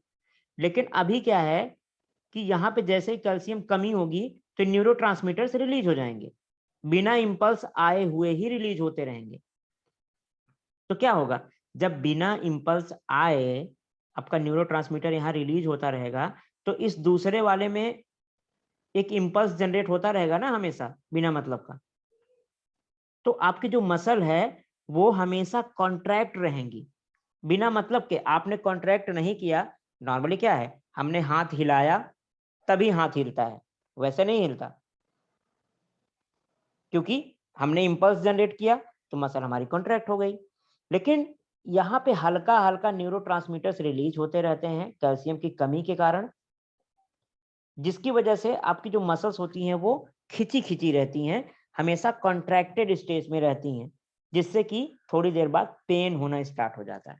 A: लेकिन अभी क्या है कि यहाँ पे जैसे ही कैल्शियम कमी होगी तो न्यूरोट्रांसमीटर्स रिलीज हो जाएंगे, बिना इम्पल्स आए हुए ही रिलीज होते रहेंगे। तो क्या होगा, जब बिना इम्पल्स आए आपका न्यूरोट्रांसमीटर यहाँ रिलीज होता रहेगा, तो इस दूसरे वाले में एक इम्पल्स जनरेट होता रहेगा ना हमेशा बिना मतलब का, तो आपकी जो मसल है वो हमेशा कॉन्ट्रैक्ट रहेंगी बिना मतलब के। आपने कॉन्ट्रैक्ट नहीं किया, नॉर्मली क्या है, हमने हाथ हिलाया तभी हाथ हिलता है, वैसे नहीं हिलता, क्योंकि हमने इम्पल्स जनरेट किया तो मसल हमारी कॉन्ट्रैक्ट हो गई। लेकिन यहाँ पे हल्का हल्का न्यूरोट्रांसमीटर्स रिलीज होते रहते हैं कैल्शियम की कमी के कारण, जिसकी वजह से आपकी जो मसल्स होती हैं वो खिंची खिंची रहती हैं, हमेशा कॉन्ट्रैक्टेड स्टेज में रहती हैं, जिससे कि थोड़ी देर बाद पेन होना स्टार्ट हो जाता है।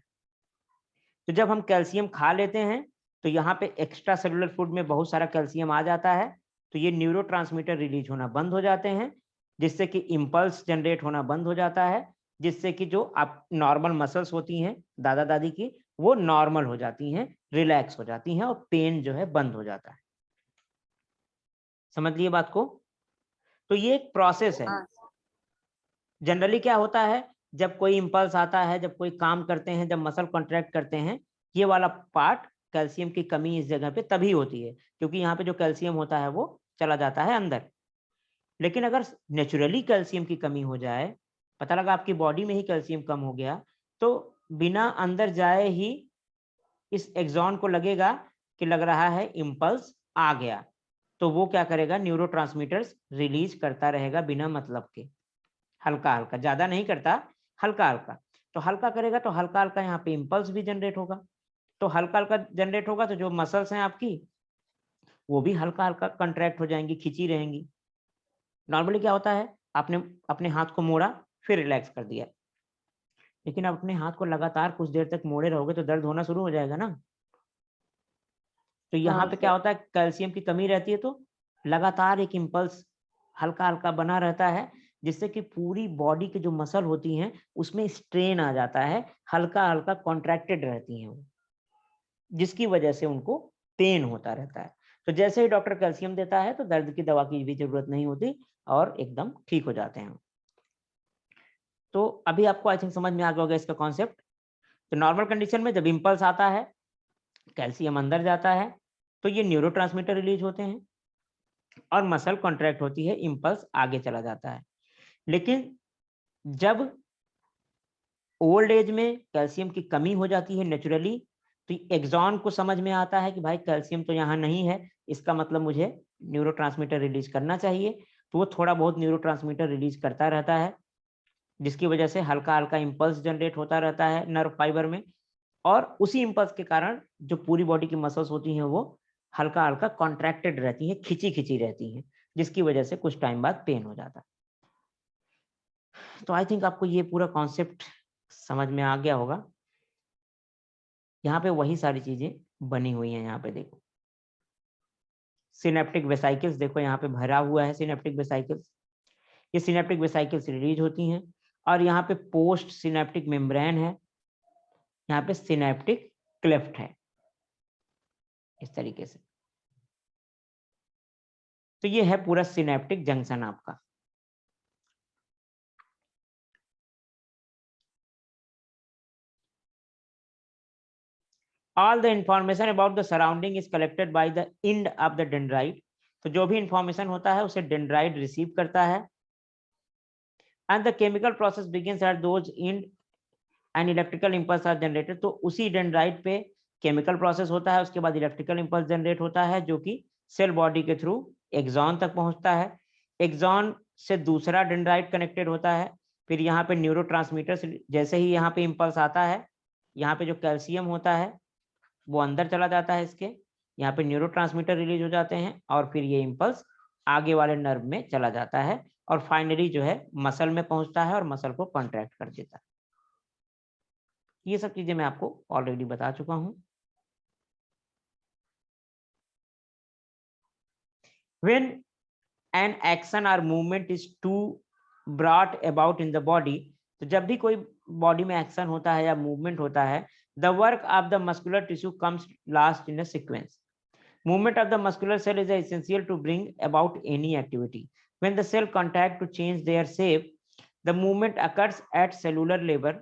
A: तो जब हम कैल्शियम खा लेते हैं तो यहाँ पे एक्स्ट्रा सेलुलर फूड में बहुत सारा कैल्शियम आ जाता है, तो ये न्यूरोट्रांसमीटर रिलीज होना बंद हो जाते हैं, जिससे कि इम्पल्स जनरेट होना बंद हो जाता है, जिससे कि जो आप नॉर्मल मसल्स होती हैं दादा दादी की वो नॉर्मल हो जाती हैं, रिलैक्स हो जाती हैं, और पेन जो है बंद हो जाता है। समझ लिए बात को? तो ये एक प्रोसेस है।
B: हाँ।
A: जनरली क्या होता है, जब कोई इम्पल्स आता है, जब कोई काम करते हैं, जब मसल कॉन्ट्रैक्ट करते हैं, ये वाला पार्ट कैल्शियम की कमी इस जगह पे तभी होती है, क्योंकि यहाँ पे जो कैल्शियम होता है वो चला जाता है अंदर। लेकिन अगर नेचुरली कैल्शियम की कमी हो जाए, पता लगा आपकी बॉडी में ही कैल्शियम कम हो गया, तो बिना अंदर जाए ही इस एक्सॉन को लगेगा कि लग रहा है इम्पल्स आ गया, तो वो क्या करेगा, न्यूरोट्रांसमीटर्स रिलीज करता रहेगा बिना मतलब के, हल्का-हल्का, ज़्यादा नहीं करता, हल्का-हल्का। तो हल्का करेगा तो हल्का-हल्का यहाँ पे इम्पल्स भी जनरेट होगा। तो हल्का-हल्का जनरेट होगा तो जो मसल्स हैं आपकी, वो भी हल्का-हल्का कॉन्ट्रैक्ट हो जाएँगी, खिंची रहेंगी। नॉर्मली क्या होता है, आपने अपने हाथ को मोड़ा, फिर रिलैक्स कर दिया। लेकिन आप अपने हाथ को लगातार कुछ देर तक मोड़े रहोगे तो दर्द होना शुरू हो जाएगा ना। तो यहाँ
B: हाँ
A: पे क्या
B: सर।
A: होता है, कैल्शियम की कमी रहती है तो लगातार एक इम्पल्स हल्का-हल्का बना रहता है, जिससे कि पूरी बॉडी की जो मसल होती हैं, उसमें स्ट्रेन आ जाता है, हल्का-हल्का कॉन्ट्रैक्टेड रहती हैं वो, जिसकी वजह से उनको पेन होता रहता है। तो जैसे ही डॉक्टर कैल्शियम देता है, तो दर्द की दवा की भी ज़रूरत नहीं होती और एकदम ठीक हो जाते हैं। तो अभी आपको आई थिंक समझ में आ गया होगा इसका कॉन्सेप्ट। तो नॉर्मल कंडीशन में जब इम्पल्स आता है, कैल्शियम अंदर जाता है, तो ये न्यूरोट्रांसमीटर रिलीज़ होते हैं और मसल कॉन्ट्रैक्ट होती है, इम्पल्स आगे चला जाता है। लेकिन जब ओल्ड एज में कैल्शियम की कमी हो जाती है नेचुरली, तो एक्सॉन को समझ में आता है कि भाई कैल्शियम तो यहाँ नहीं है, इसका मतलब मुझे न्यूरोट्रांसमीटर रिलीज करना चाहिए। तो वो थोड़ा बहुत न्यूरोट्रांसमीटर रिलीज करता रहता है, जिसकी वजह से हल्का-हल्का इम्पल्स जनरेट होता रहता है नर्व फाइबर में, और उसी इम्पल्स के कारण जो पूरी बॉडी की मसल्स होती हैं वो हल्का-हल्का कॉन्ट्रैक्टेड रहती हैं, खिंची-खिंची रहती हैं, जिसकी वजह से कुछ टाइम बाद पेन हो जाता है। तो आई थिंक आपको ये पूरा कॉन्सेप्ट समझ में आ गया होगा। यहाँ पे वही सारी चीज़ें बनी हुई हैं, यहाँ पे देखो। सिनेप्टिक वेसाइकल्स देखो यहाँ पे भरा हुआ है सिनेप्टिक वेसाइकल्स। ये सिनेप्टिक वेसाइकल्स रिलीज होती हैं, और यहाँ पे पोस्ट सिनेप्टिक मेम्ब्रेन है, यहाँ पे सिनेप्टिक क्लेफ्ट है, इस तरीके से। तो ये है पूरा सिनेप्टिक जंक्शन आपका। All the information about the surrounding is collected by the end of the dendrite. तो जो भी इंफॉर्मेशन होता है उसे डेंड्राइट रिसीव करता है। And the chemical process begins at those and and electrical impulse are generated. तो उसी डेंड्राइट पे केमिकल प्रोसेस होता है, उसके बाद इलेक्ट्रिकल इंपल्स जनरेट होता है जो कि सेल बॉडी के थ्रू एक्सॉन तक पहुंचता है। एक्सॉन से दूसरा डेंड्राइट कनेक्टेड होता है। फिर यहाँ पे न्यूरोट्रांसमीटर, जैसे ही यहाँ पे इंपल्स आता है, यहाँ पे जो कैल्शियम होता है वो अंदर चला जाता है इसके, यहाँ पे न्यूरोट्रांसमीटर रिलीज हो जाते हैं और फिर ये इंपल्स आगे वाले नर्व में चला जाता है और फाइनली जो है मसल में पहुंचता है और मसल को कॉन्ट्रैक्ट कर देता है। ये सब चीजें मैं आपको ऑलरेडी बता चुका हूं। When an action or movement is too brought about in the body, तो जब भी कोई बॉडी में एक्शन होता है या मूवमेंट होता है, the work of the muscular tissue comes last in a sequence. Movement of the muscular cell is essential to bring about any activity. When the cell contact to change their shape, the movement occurs at cellular level,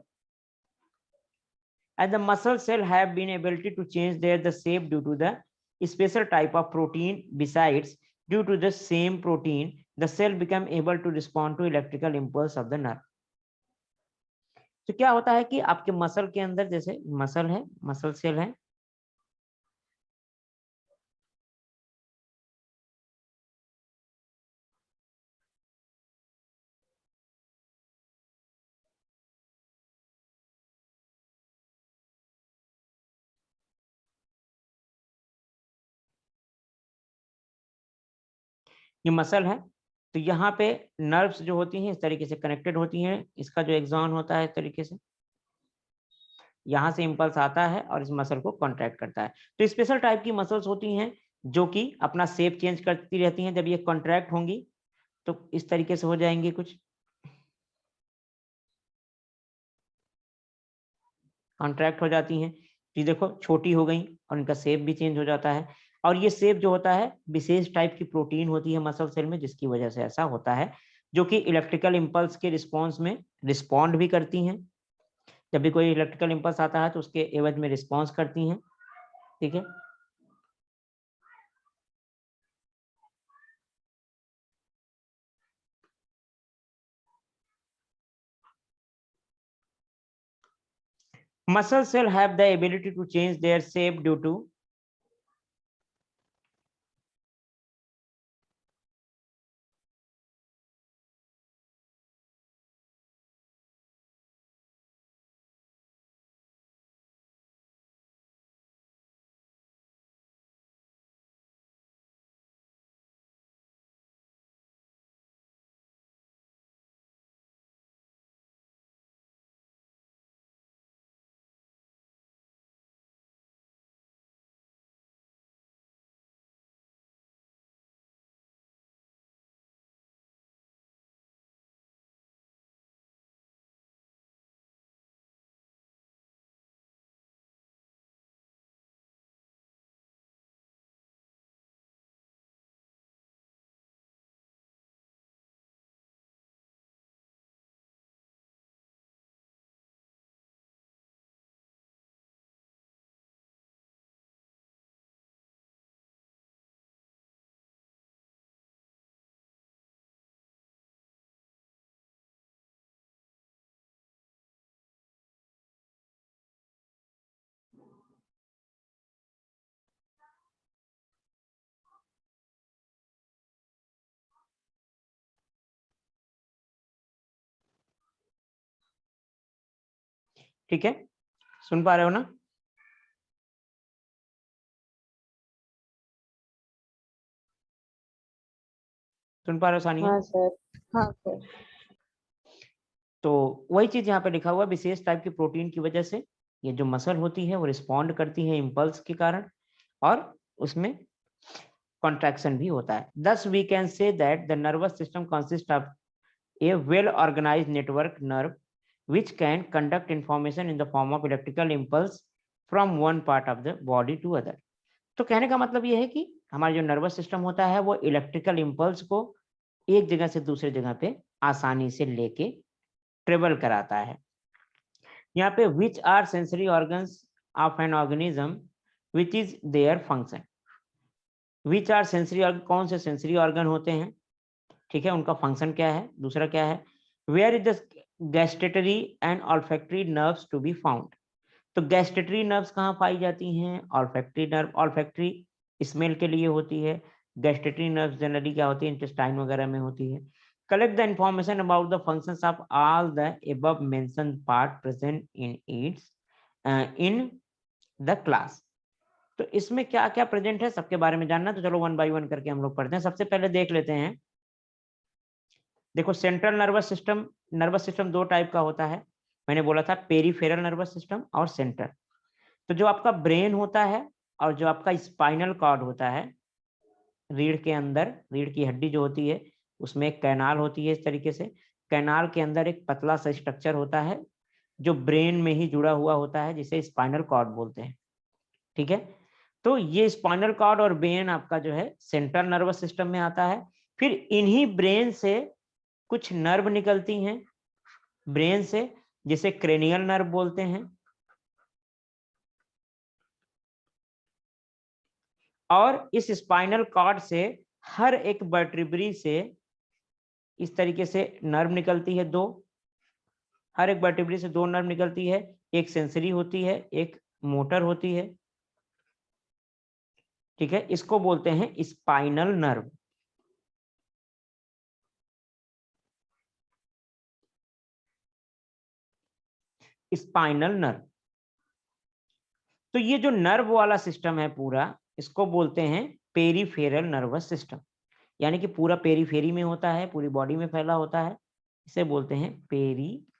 A: and the muscle cell have been ability to change the shape due to the special type of protein. Besides, due to the same protein, the cell become able to respond to electrical impulse of the nerve. तो क्या होता है कि आपके muscle के अंदर, जैसे muscle है, मसल सेल है, ये मसल है, तो यहाँ पे नर्व्स जो होती हैं इस तरीके से कनेक्टेड होती हैं। इसका जो एक्सॉन होता है इस तरीके से यहाँ से इंपल्स आता है और इस मसल को कॉन्ट्रैक्ट करता है। तो स्पेशल टाइप की मसल्स होती हैं जो कि अपना शेप चेंज करती रहती हैं। जब ये कॉन्ट्रैक्ट होंगी तो इस तरीके से हो जाएंगे, कुछ कॉन्ट्रैक्ट हो जाती हैं। ये देखो छोटी हो गई और इनका शेप भी चेंज हो जाता है। और ये शेप जो होता है विशेष टाइप की प्रोटीन होती है मसल सेल में, जिसकी वजह से ऐसा होता है, जो कि इलेक्ट्रिकल इंपल्स के रिस्पॉन्स में रिस्पॉन्ड भी करती हैं। जब भी कोई इलेक्ट्रिकल इंपल्स आता है तो उसके एवज में रिस्पॉन्स करती हैं। ठीक है, muscle cell have the ability to change their shape due to ठीक है, सुन पा रहे हो ना? सुन पा रहे हो सानिया?
B: हाँ सर। हाँ सर।
A: तो वही चीज यहाँ पे लिखा हुआ, विशेष टाइप की प्रोटीन की वजह से ये जो मसल होती है वो रिस्पॉन्ड करती है इम्पल्स के कारण और उसमें कॉन्ट्रैक्शन भी होता है। Thus we can say that the nervous system consists of a well organized network nerve which can conduct information in the form of electrical impulse from one part of the body to other. तो कहने का मतलब ये है कि हमारा जो nervous system होता है वो इलेक्ट्रिकल इम्पल्स को एक जगह से दूसरे जगह पे आसानी से लेके ट्रेवल कराता है। यहाँ पे which are sensory organs of an organism which is their function. Which are sensory organ, कौन से सेंसरी ऑर्गन होते हैं, ठीक है, उनका फंक्शन क्या है। दूसरा क्या है, where is the gustatory and olfactory nerves to be found. तो गैस्टेटरी नर्व्स कहाँ पाई जाती हैं, ऑल्फैक्टरी नर्व, ऑल्फैक्टरी स्मेल के लिए होती है, गैस्टेटरी नर्व्स जनरली क्या होती है, इंटेस्टाइन वगैरह में होती है। Collect the information about the functions of all the above mentioned part present in it's in the class. तो इसमें क्या क्या प्रेजेंट है सबके बारे में जानना, तो चलो वन बाय वन करके हम लोग पढ़ते हैं। सबसे पहले देख लेते हैं, देखो सेंट्रल नर्वस सिस्टम दो टाइप का होता है। मैंने बोला था पेरीफेरल नर्वस सिस्टम और सेंट्रल। तो जो आपका ब्रेन होता है और जो आपका स्पाइनल कॉर्ड होता है, रीढ़ के अंदर, रीढ़ की हड्डी जो होती है उसमें एक कैनाल होती है। इस तरीके से कैनाल के अंदर एक पतला सा स्ट्रक्चर होता है जो ब्रेन में ही जुड़ा हुआ होता है, जिसे स्पाइनल कॉर्ड बोलते हैं, ठीक है। तो ये स्पाइनल कॉर्ड और ब्रेन आपका जो है सेंट्रल नर्वस सिस्टम में आता है। फिर इन्हीं ब्रेन से कुछ नर्व निकलती हैं ब्रेन से, जिसे क्रेनियल नर्व बोलते हैं। और इस स्पाइनल कॉर्ड से हर एक वर्टेब्री से इस तरीके से नर्व निकलती है दो, हर एक वर्टेब्री से दो नर्व निकलती है, एक सेंसरी होती है, एक मोटर होती है, ठीक है। इसको बोलते हैं स्पाइनल नर्व। Spinal nerve. तो ये जो नर्व वाला सिस्टम है पूरा, इसको बोलते हैं पेरीफेरल नर्वस सिस्टम, यानी कि पूरा पेरीफेरी में होता है, पूरी बॉडी में फैला होता है। इसे बोलते हैं पेरीफेरल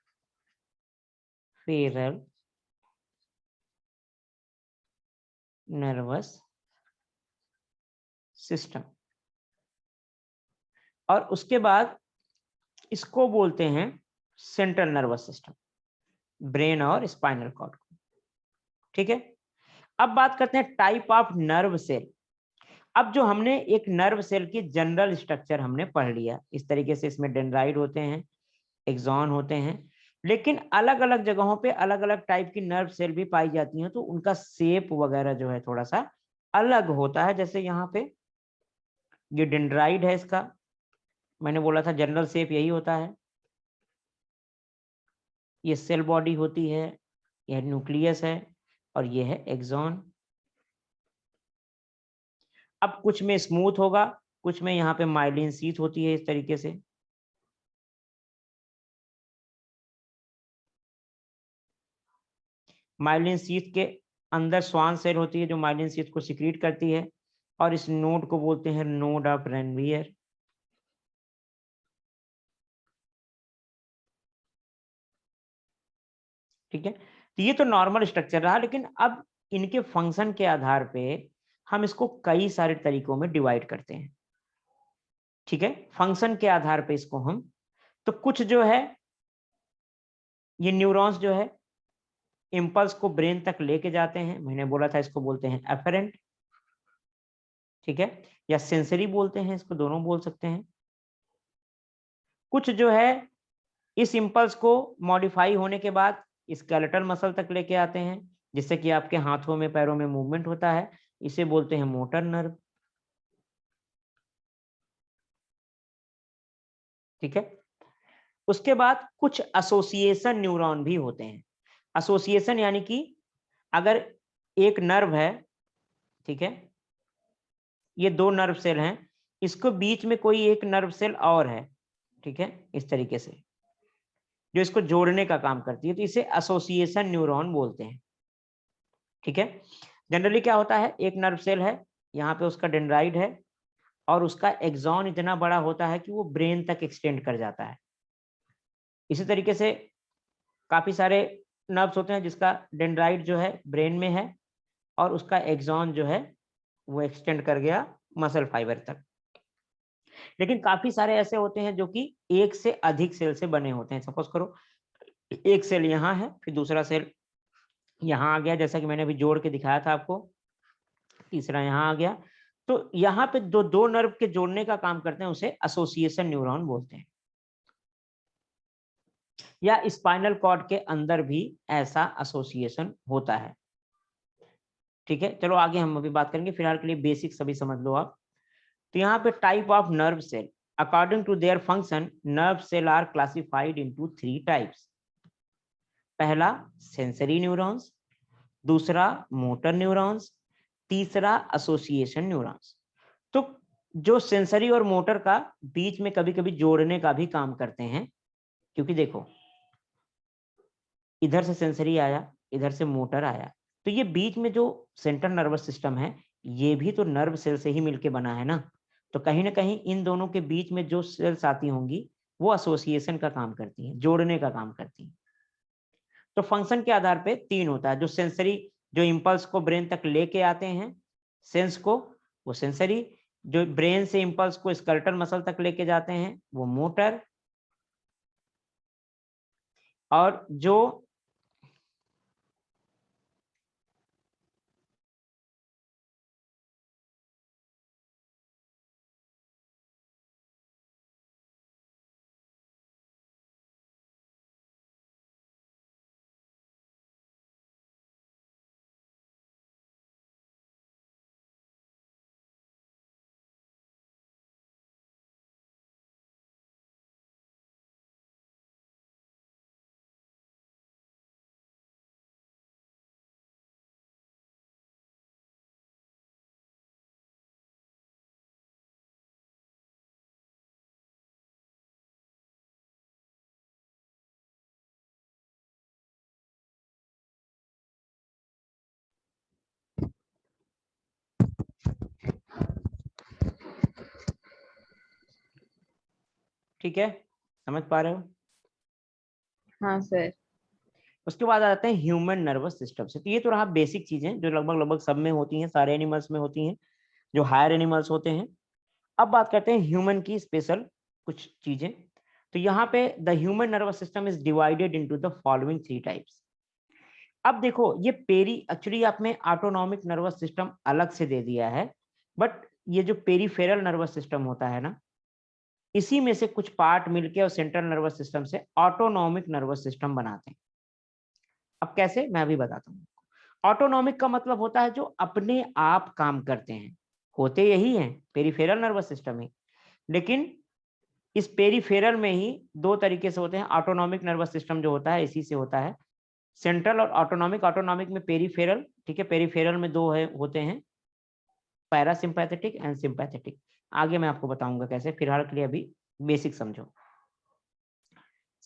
A: नर्वस सिस्टम। और उसके बाद इसको बोलते हैं सेंट्रल नर्वस सिस्टम, ब्रेन और स्पाइनल कॉर्ड को, ठीक है। अब बात करते हैं टाइप ऑफ नर्व सेल। अब जो हमने एक नर्व सेल की जनरल स्ट्रक्चर हमने पढ़ लिया, इस तरीके से इसमें डेंड्राइट होते हैं, एक्सॉन होते हैं, लेकिन अलग अलग जगहों पे अलग अलग टाइप की नर्व सेल भी पाई जाती हैं, तो उनका शेप वगैरह जो है थोड़ा सा अलग होता है। जैसे यहाँ पे ये डेंड्राइट है, इसका मैंने बोला था जनरल शेप यही होता है। ये सेल बॉडी होती है, यह न्यूक्लियस है, और ये है एक्सॉन। अब कुछ में स्मूथ होगा, कुछ में यहाँ पे माइलिन शीथ होती है इस तरीके से। माइलिन शीथ के अंदर स्वान सेल होती है जो माइलिन शीथ को सिक्रीट करती है, और इस नोड को बोलते हैं नोड ऑफ रेनवियर। ठीक है, तो ये तो नॉर्मल स्ट्रक्चर रहा, लेकिन अब इनके फंक्शन के आधार पे हम इसको कई सारे तरीकों में डिवाइड करते हैं, ठीक है, फंक्शन के आधार पे इसको हम। तो कुछ जो है ये न्यूरॉन्स जो है इम्पल्स को ब्रेन तक लेके जाते हैं, मैंने बोला था इसको बोलते हैं एफरेंट, ठीक है, या सेंसरी बोलते हैं इसको, दोनों बोल सकते हैं। कुछ जो है इस इम्पल्स को मॉडिफाई होने के बाद स्केलेटल मसल तक लेके आते हैं, जिससे कि आपके हाथों में पैरों में मूवमेंट होता है, इसे बोलते हैं मोटर नर्व, ठीक है। उसके बाद कुछ एसोसिएशन न्यूरॉन भी होते हैं। एसोसिएशन यानी कि अगर एक नर्व है, ठीक है, ये दो नर्व सेल हैं, इसको बीच में कोई एक नर्व सेल और है, ठीक है, इस तरीके से जो इसको जोड़ने का काम करती है, तो इसे एसोसिएशन न्यूरॉन बोलते हैं, ठीक है। जनरली क्या होता है, एक नर्व सेल है, यहाँ पे उसका डेंड्राइट है, और उसका एक्सॉन इतना बड़ा होता है कि वो ब्रेन तक एक्सटेंड कर जाता है। इसी तरीके से काफी सारे नर्व्स होते हैं जिसका डेंड्राइट जो है ब्रेन में है, और उसका एक्सॉन जो है वो एक्सटेंड कर गया मसल फाइबर तक। लेकिन काफी सारे ऐसे होते हैं जो कि एक से अधिक सेल से बने होते हैं। सपोज करो एक सेल यहाँ है, फिर दूसरा सेल यहाँ आ गया, जैसा कि मैंने अभी जोड़ के दिखाया था आपको, तीसरा यहाँ आ गया। तो यहाँ पे दो दो नर्व के जोड़ने का काम करते हैं, उसे एसोसिएशन न्यूरॉन बोलते हैं। या स्पाइनल कॉर्ड के अंदर भी ऐसा एसोसिएशन होता है, ठीक है, चलो आगे हम अभी बात करेंगे, फिलहाल के लिए बेसिक सभी समझ लो आप। तो यहाँ पे type of nerve cell, according to their function nerve cell are classified into 3 types. पहला सेंसरी न्यूरॉन्स, दूसरा मोटर न्यूरॉन्स, तीसरा एसोसिएशन न्यूरॉन्स। तो जो सेंसरी और मोटर का बीच में कभी कभी जोड़ने का भी काम करते हैं, क्योंकि देखो इधर से सेंसरी आया, इधर से मोटर आया, तो ये बीच में जो सेंट्रल नर्वस सिस्टम है ये भी तो नर्व सेल से ही मिलके बना है ना। तो कहीं ना कहीं इन दोनों के बीच में जो सेल्स आती होंगी वो एसोसिएशन का काम करती हैं, जोड़ने का काम करती हैं। तो फंक्शन के आधार पे 3 होता है। जो सेंसरी, जो इंपल्स को ब्रेन तक लेके आते हैं सेंस को, वो सेंसरी। जो ब्रेन से इंपल्स को स्केलेटल मसल तक लेके जाते हैं वो मोटर। और जो ठीक है, समझ पा रहे हो।
B: हाँ सर।
A: उसके बाद आ जाते हैं ह्यूमन नर्वस सिस्टम से। तो ये तो रहा बेसिक चीजें जो लगभग लगभग सब में होती हैं, सारे एनिमल्स में होती हैं, जो हायर एनिमल्स होते हैं। अब बात करते हैं ह्यूमन की स्पेशल कुछ चीजें। तो यहाँ पे the human nervous system is divided into the following 3 types. अब देखो ये पेरी, एक्चुअली आप में ऑटोनॉमिक नर्वस सिस्टम अलग से दे दिया है, बट ये जो पेरीफेरल नर्वस सिस्टम होता है ना, इसी में से कुछ पार्ट मिलके और सेंट्रल नर्वस सिस्टम से ऑटोनॉमिक नर्वस सिस्टम बनाते हैं। अब कैसे, मैं अभी बताता हूँ। ऑटोनॉमिक का मतलब होता है जो अपने आप काम करते हैं, होते यही हैं, पेरीफेरल नर्वस सिस्टम है। लेकिन इस पेरीफेरल में ही 2 तरीके से होते हैं। ऑटोनॉमिक नर्वस सिस्टम जो होता है इसी से होता है, सेंट्रल और ऑटोनॉमिक। ऑटोनॉमिक में पेरीफेरल, ठीक है, पेरीफेरल में 2 है होते हैं, पैरासिम्पैथेटिक एंड सिंपैथेटिक। आगे मैं आपको बताऊंगा कैसे, फिलहाल के लिए अभी बेसिक समझो।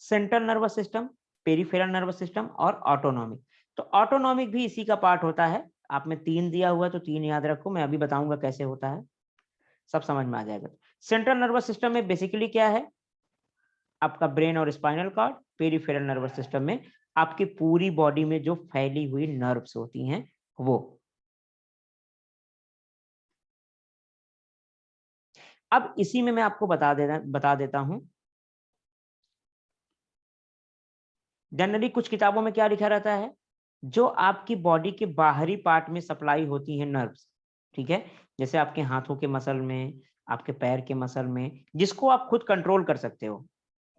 A: Central nervous system, peripheral nervous system और ऑटोनॉमिक। तो ऑटोनॉमिक भी इसी का पार्ट होता है। आप में 3 दिया हुआ तो 3 याद रखो, मैं अभी बताऊंगा कैसे होता है, सब समझ में आ जाएगा। सेंट्रल नर्वस सिस्टम में बेसिकली क्या है, आपका ब्रेन और spinal cord. Peripheral nervous system में आपकी पूरी बॉडी में जो फैली हुई नर्व्स होती हैं वो। अब इसी में मैं आपको बता देता हूं। जनरली कुछ किताबों में क्या लिखा रहता है, जो आपकी बॉडी के बाहरी पार्ट में सप्लाई होती है नर्व्स, ठीक है, जैसे आपके हाथों के मसल में, आपके पैर के मसल में, जिसको आप खुद कंट्रोल कर सकते हो,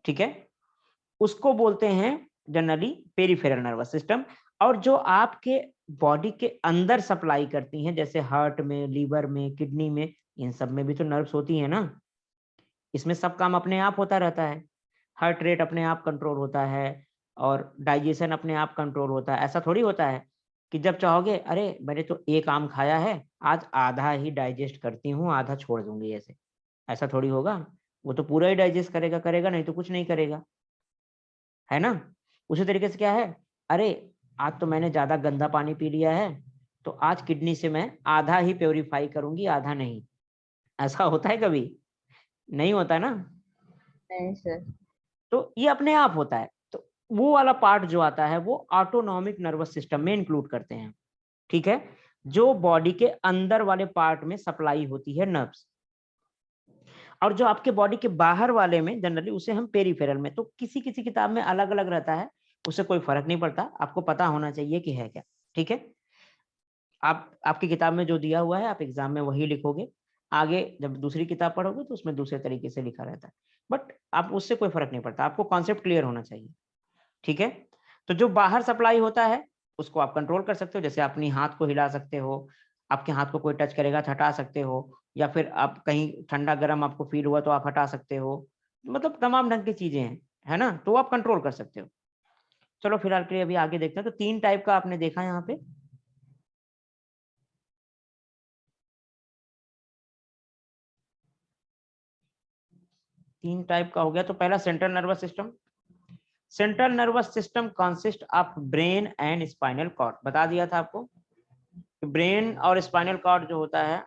A: ठीक है, उसको बोलते हैं जनरली पेरीफेरल नर्वस सिस्टम। और जो आपके बॉडी के अंदर सप्लाई करती हैं, जैसे हार्ट में, लीवर में, किडनी में, इन सब में भी तो नर्व्स होती है ना। इसमें सब काम अपने आप होता रहता है, हार्ट रेट अपने आप कंट्रोल होता है और डाइजेशन अपने आप कंट्रोल होता है। ऐसा थोड़ी होता है कि जब चाहोगे, अरे मैंने तो एक आम खाया है, आज आधा ही डाइजेस्ट करती हूँ, आधा छोड़ दूंगी, ऐसे ऐसा थोड़ी होगा। वो तो पूरा ही डाइजेस्ट करेगा, करेगा नहीं तो कुछ नहीं करेगा, है ना। उसी तरीके से क्या है, अरे आज तो मैंने ज्यादा गंदा पानी पी लिया है, तो आज किडनी से मैं आधा ही प्योरीफाई करूंगी, आधा नहीं। ऐसा होता है कभी? नहीं होता ना।
B: नहीं सर।
A: तो ये अपने आप होता है। तो वो वाला पार्ट जो आता है वो ऑटोनॉमिक नर्वस सिस्टम में इंक्लूड करते हैं, ठीक है, जो बॉडी के अंदर वाले पार्ट में सप्लाई होती है नर्व्स। और जो आपके बॉडी के बाहर वाले में जनरली उसे हम पेरीफेरल में। तो किसी किसी किताब में अलग अलग रहता है, उससे कोई फर्क नहीं पड़ता, आपको पता होना चाहिए कि है क्या, ठीक है। आप आपकी किताब में जो दिया हुआ है आप एग्जाम में वही लिखोगे, आगे जब दूसरी किताब पढ़ोगे तो उसमें दूसरे तरीके से लिखा रहता है, बट आप उससे कोई फर्क नहीं पड़ता, आपको कॉन्सेप्ट क्लियर होना चाहिए, ठीक है। तो जो बाहर सप्लाई होता है उसको आप कंट्रोल कर सकते हो। जैसे अपनी हाथ को हिला सकते हो, आपके हाथ को कोई टच करेगा तो हटा सकते हो, या फिर आप कहीं ठंडा गर्म आपको फील हुआ तो आप हटा सकते हो। मतलब तमाम ढंग की चीजें हैं, है ना, तो आप कंट्रोल कर सकते हो। चलो फिलहाल के लिए अभी आगे देखते हैं। तो 3 टाइप का आपने देखा यहाँ पे। तीन टाइप का हो गया। तो पहला central nervous system. Central nervous system consist of brain and spinal cord. बता दिया था आपको, ब्रेन और स्पाइनल कॉर्ड जो होता है,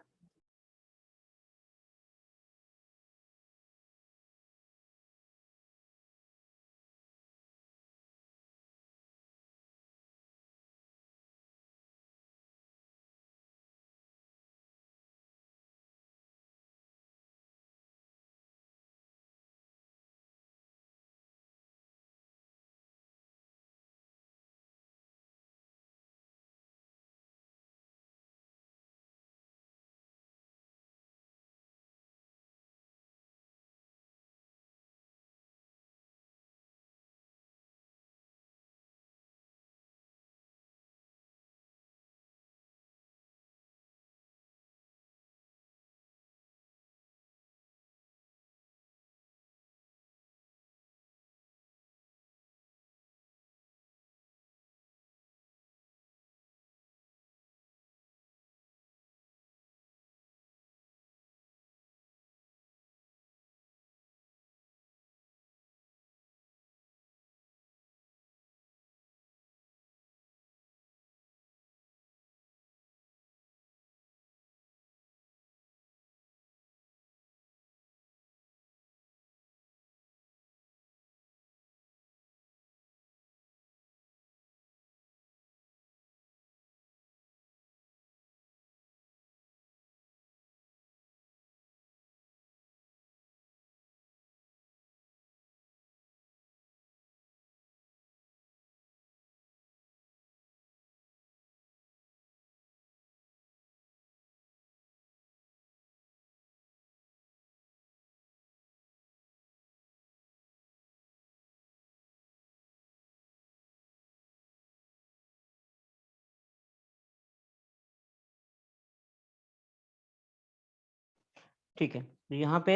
A: ठीक है। तो यहाँ पे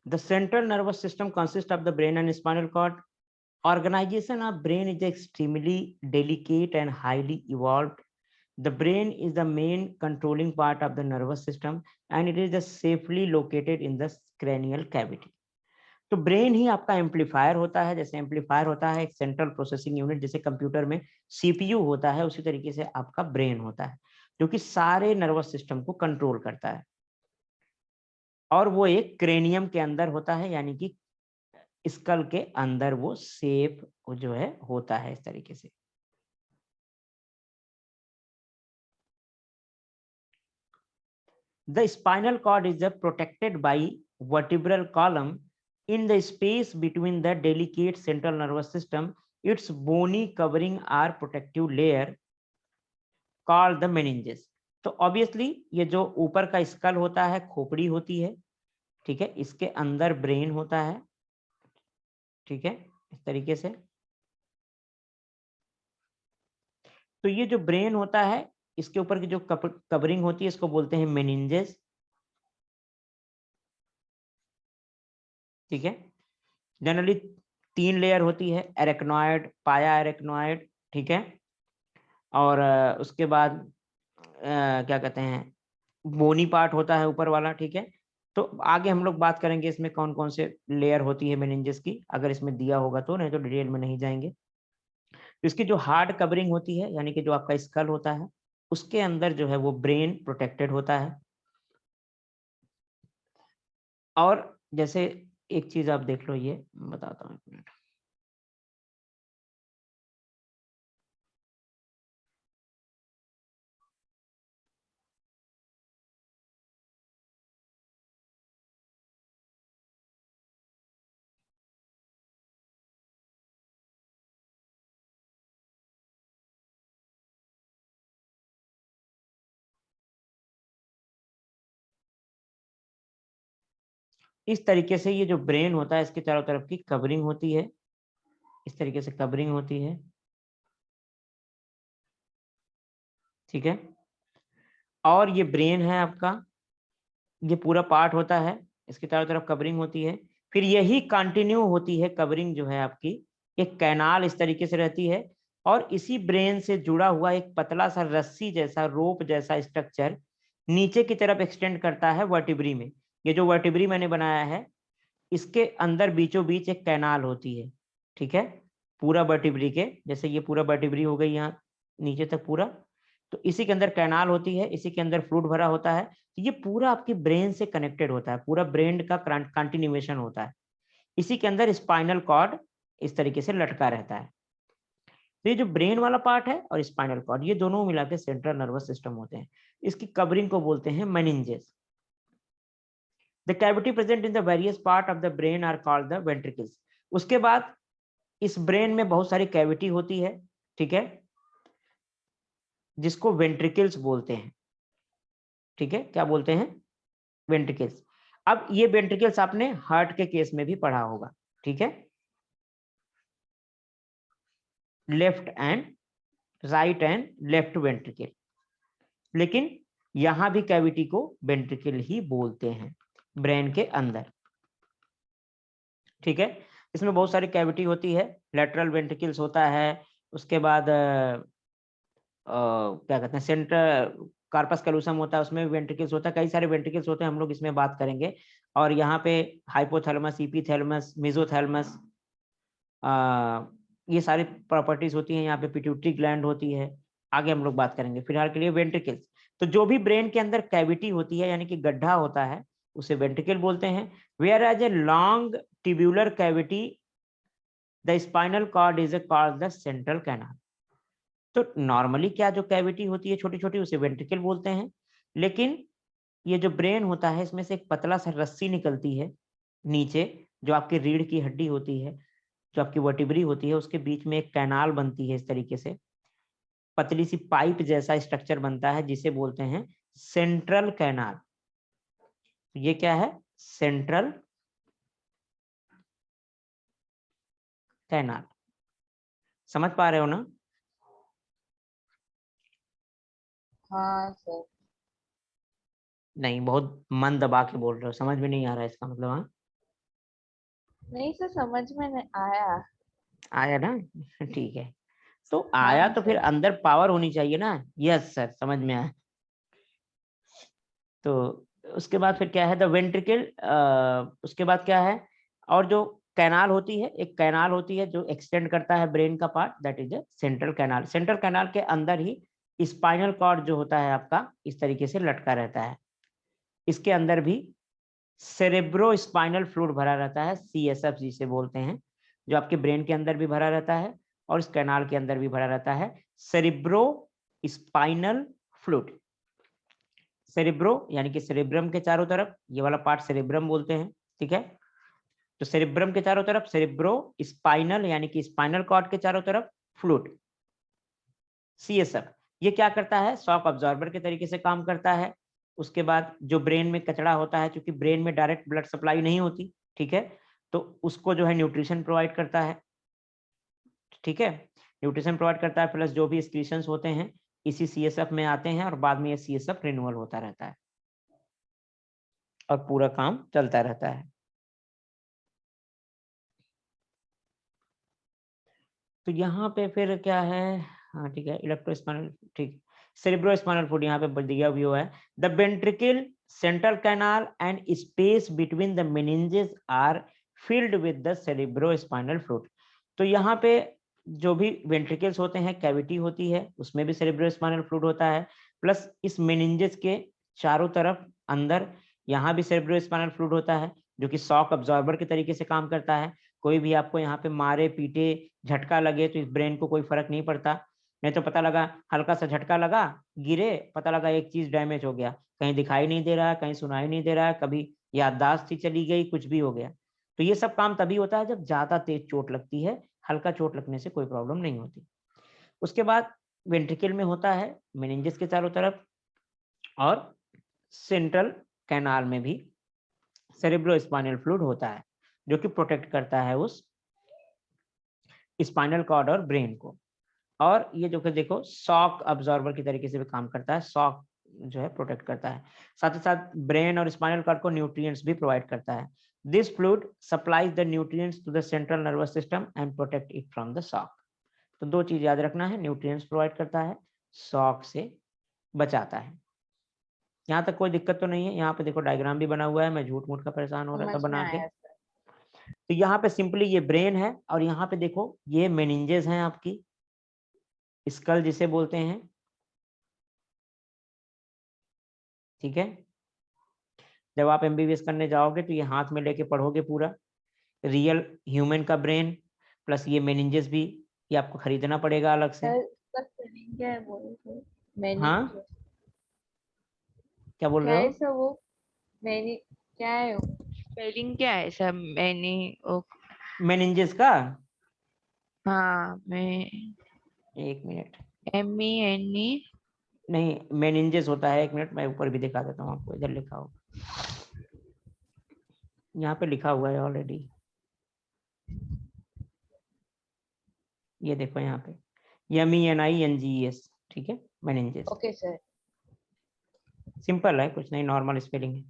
A: the central nervous system consist of the brain and spinal cord. Organization of brain is extremely delicate and highly evolved. The brain is the main controlling part of the nervous system and it is just safely located in the cranial cavity. तो brain ही आपका amplifier होता है। जैसे amplifier होता है एक central processing unit, जैसे computer में सीपीयू होता है, उसी तरीके से आपका ब्रेन होता है जो कि सारे नर्वस सिस्टम को कंट्रोल करता है। और वो एक क्रेनियम के अंदर होता है, यानी कि स्कल के अंदर वो सेफ जो है होता है इस तरीके से। The spinal cord is protected by vertebral column in the space between the delicate central nervous system. Its bony covering or protective layer called the meninges. तो ऑब्वियसली ये जो ऊपर का स्कल होता है, खोपड़ी होती है, ठीक है, इसके अंदर ब्रेन होता है, ठीक है, इस तरीके से। तो ये जो ब्रेन होता है, इसके ऊपर की जो कवरिंग होती है, इसको बोलते हैं मेनिंजेस, ठीक है। जनरली 3 लेयर होती है, एरेक्नॉइड, पाया एरेक्नॉइड, ठीक है, और उसके बाद क्या कहते हैं, बोनी पार्ट होता है ऊपर वाला, ठीक है। तो आगे हम लोग बात करेंगे इसमें कौन कौन से लेयर होती है मेनिंजेस की, अगर इसमें दिया होगा तो, नहीं तो डिटेल में नहीं जाएंगे। तो इसकी जो हार्ड कवरिंग होती है, यानी कि जो आपका स्कल होता है, उसके अंदर जो है वो ब्रेन प्रोटेक्टेड होता है। और जैसे एक चीज आप देख लो, ये बताता हूँ, एक मिनट। इस तरीके से ये जो ब्रेन होता है, इसके चारों तरफ की कवरिंग होती है, इस तरीके से कवरिंग होती है। ठीक है। और ये ब्रेन है आपका, ये पूरा पार्ट होता है, इसके चारों तरफ कवरिंग होती है, फिर यही कंटिन्यू होती है कवरिंग जो है आपकी, एक कैनाल इस तरीके से रहती है, और इसी ब्रेन से जुड़ा हुआ एक पतला सा रस्सी जैसा, रोप जैसा स्ट्रक्चर नीचे की तरफ एक्सटेंड करता है वर्टिब्री में। ये जो वर्टिब्री मैंने बनाया है, इसके अंदर बीचों बीच एक कैनाल होती है, ठीक है, पूरा वर्टिब्री के, जैसे ये पूरा वर्टिब्री हो गई यहाँ नीचे तक पूरा, तो इसी के अंदर कैनाल होती है, इसी के अंदर फ्लूइड भरा होता है। तो ये पूरा आपकी ब्रेन से कनेक्टेड होता है, पूरा ब्रेन का कंटिन्यूएशन होता है। इसी के अंदर स्पाइनल कॉर्ड इस तरीके से लटका रहता है। तो ये जो ब्रेन वाला पार्ट है और स्पाइनल कॉर्ड, ये दोनों मिला के सेंट्रल नर्वस सिस्टम होते हैं। इसकी कवरिंग को बोलते हैं meninges. The cavity present in the various part of the brain are called the ventricles. उसके बाद इस ब्रेन में बहुत सारी कैविटी होती है, ठीक है, जिसको वेंट्रिकल्स बोलते हैं, ठीक है, क्या बोलते हैं, वेंट्रिकल्स। अब ये वेंट्रिकल्स आपने हार्ट के केस में भी पढ़ा होगा, ठीक है, left and right and left ventricle, लेकिन यहां भी कैविटी को वेंट्रिकल ही बोलते हैं ब्रेन के अंदर, ठीक है। इसमें बहुत सारी कैविटी होती है, लेटरल वेंट्रिकल्स होता है, उसके बाद क्या कहते हैं, सेंट्रल कार्पस कैलुसम होता है, उसमें भी वेंट्रिकल्स होता है, कई सारे वेंट्रिकल्स होते हैं, हम लोग इसमें बात करेंगे। और यहाँ पे हाइपोथैलेमस, इपीथैलेमस, मेसोथैलेमस, ये सारी प्रॉपर्टीज होती हैं। यहाँ पे पिट्यूटरी ग्लैंड होती है, आगे हम लोग बात करेंगे। फिलहाल के लिए वेंट्रिकल्स, तो जो भी ब्रेन के अंदर कैविटी होती है यानी कि गड्ढा होता है, उसे वेंट्रिकल बोलते हैं। Whereas a long tubular cavity the spinal cord is called the central canal. तो नॉर्मली क्या जो कैविटी होती है छोटी छोटी, उसे वेंट्रिकल बोलते हैं, लेकिन ये जो ब्रेन होता है, इसमें से एक पतला सा रस्सी निकलती है नीचे, जो आपकी रीढ़ की हड्डी होती है, जो आपकी वर्टिब्री होती है, उसके बीच में एक कैनाल बनती है, इस तरीके से पतली सी पाइप जैसा स्ट्रक्चर बनता है, जिसे बोलते हैं सेंट्रल कैनाल। ये क्या है, सेंट्रल कैनाल। समझ पा रहे हो ना?
B: हाँ सर।
A: नहीं, बहुत मन दबा के बोल रहे हो, समझ में नहीं आ रहा है इसका मतलब? हाँ,
B: नहीं सर, समझ में नहीं आया।
A: आया ना? ठीक है, तो आया
B: हाँ
A: तो फिर
B: सर।
A: अंदर पावर होनी चाहिए ना। यस सर, समझ में आया। तो उसके बाद फिर क्या है, द वेंट्रिकल, उसके बाद क्या है, और जो कैनाल होती है, एक कैनाल होती है जो एक्सटेंड करता है ब्रेन का part, that is central canal. Central canal के अंदर ही स्पाइनल कॉर्ड जो होता है आपका, इस तरीके से लटका रहता है। इसके अंदर भी सेरेब्रो स्पाइनल फ्लूइड भरा रहता है, CSF जिसे बोलते हैं, जो आपके ब्रेन के अंदर भी भरा रहता है और इस कैनाल के अंदर भी भरा रहता है, सेरेब्रो स्पाइनल फ्लूइड। सेरेब्रो यानी कि सेरेब्रम के चारों तरफ, ये वाला पार्ट सेरेब्रम बोलते हैं, ठीक है। तो सेरेब्रम के चारों तरफ सेरेब्रो स्पाइनल यानी कि स्पाइनल कॉर्ड के चारों तरफ फ्लूइड, CSF। ये क्या करता है, शॉक अब्जॉर्बर के तरीके से काम करता है। उसके बाद जो ब्रेन में कचरा होता है, क्योंकि ब्रेन में डायरेक्ट ब्लड सप्लाई नहीं होती, ठीक है, तो उसको जो है न्यूट्रिशन प्रोवाइड करता है, ठीक है, न्यूट्रिशन प्रोवाइड करता है, प्लस जो भी एक्सक्रीशंस होते हैं इसी CSF में आते हैं, और बाद में ये CSF रिन्यूअल होता रहता है और पूरा काम चलता रहता है। तो यहाँ पे फिर क्या है, हाँ ठीक है, इलेक्ट्रोस्पाइनल, ठीक, सेरेब्रोस्पाइनल फ्लूइड यहाँ पे दिया भी हुआ है। The ventricle, central canal and space between the meninges are filled with the cerebrospinal fluid. तो यहाँ पे जो भी वेंट्रिकल्स होते हैं, कैविटी होती है, उसमें भी सेरेब्रोस्पाइनल फ्लूइड होता है, प्लस इस मेनिंजेस के चारों तरफ अंदर यहाँ भी सेरेब्रोस्पाइनल फ्लूइड होता है, जो कि शॉक अब्जॉर्बर के तरीके से काम करता है। कोई भी आपको यहाँ पे मारे पीटे, झटका लगे, तो इस ब्रेन को कोई फर्क नहीं पड़ता। नहीं तो पता लगा हल्का सा झटका लगा, गिरे, पता लगा एक चीज डैमेज हो गया, कहीं दिखाई नहीं दे रहा है, कहीं सुनाई नहीं दे रहा है, कभी याददाश्त ही चली गई, कुछ भी हो गया। तो ये सब काम तभी होता है जब ज्यादा तेज चोट लगती है, हल्का चोट लगने से कोई प्रॉब्लम नहीं होती। उसके बाद वेंट्रिकल में होता है मेनिंजेस के चारों तरफ, और सेंट्रल कैनाल में भी सेरेब्रोस्पाइनल फ्लूइड होता है, जो कि प्रोटेक्ट करता है उस स्पाइनल कॉर्ड और ब्रेन को। और ये जो कि देखो शॉक अब्जॉर्बर की तरीके से भी काम करता है, शॉक जो है प्रोटेक्ट करता है। साथ ही साथ ब्रेन और स्पाइनल कॉर्ड को न्यूट्रिएंट्स भी प्रोवाइड करता है। This fluid supplies the nutrients to the central nervous system and protect it from the shock. तो दो चीज याद रखना है, न्यूट्रिएंट्स प्रोवाइड करता है, शॉक से बचाता है। यहाँ तक कोई दिक्कत तो नहीं है? यहाँ पे देखो डायग्राम भी बना हुआ है, मैं झूठ मूठ का परेशान हो रहा था
B: समझ में
A: बना के।
B: आया सर।
A: तो यहाँ पे सिंपली ये ब्रेन है और यहाँ पे देखो ये मेनिंजेस हैं आपकी, स्कल जिसे बोलते हैं, ठीक है। जब आप एमबीबीएस करने जाओगे तो ये हाथ में लेके पढ़ोगे पूरा, रियल ह्यूमन का ब्रेन प्लस ये मेनिंजेस भी, ये आपको खरीदना पड़ेगा अलग से।
B: सर उसका स्पेलिंग क्या है बोलो सर? मैंने
A: हाँ, क्या बोल
B: क्या
A: रहे
B: है
A: हो?
B: सर वो? मैंने क्या है वो? स्पेलिंग क्या है सर? मैंने ओ,
A: मेनिंजेस का
B: हाँ मैं
A: 1 मिनट,
B: MENE।
A: नहीं मेनिंजेस होता है, 1 मिनट मैं ऊपर भी दिखा देता हूँ आपको, इधर लिखा हो, यहाँ पे लिखा हुआ है ऑलरेडी, ये देखो यहाँ पे MENINGES, ठीक है, मेनिंजेस।
B: Okay sir.
A: सिंपल है, कुछ नहीं, नॉर्मल स्पेलिंग है।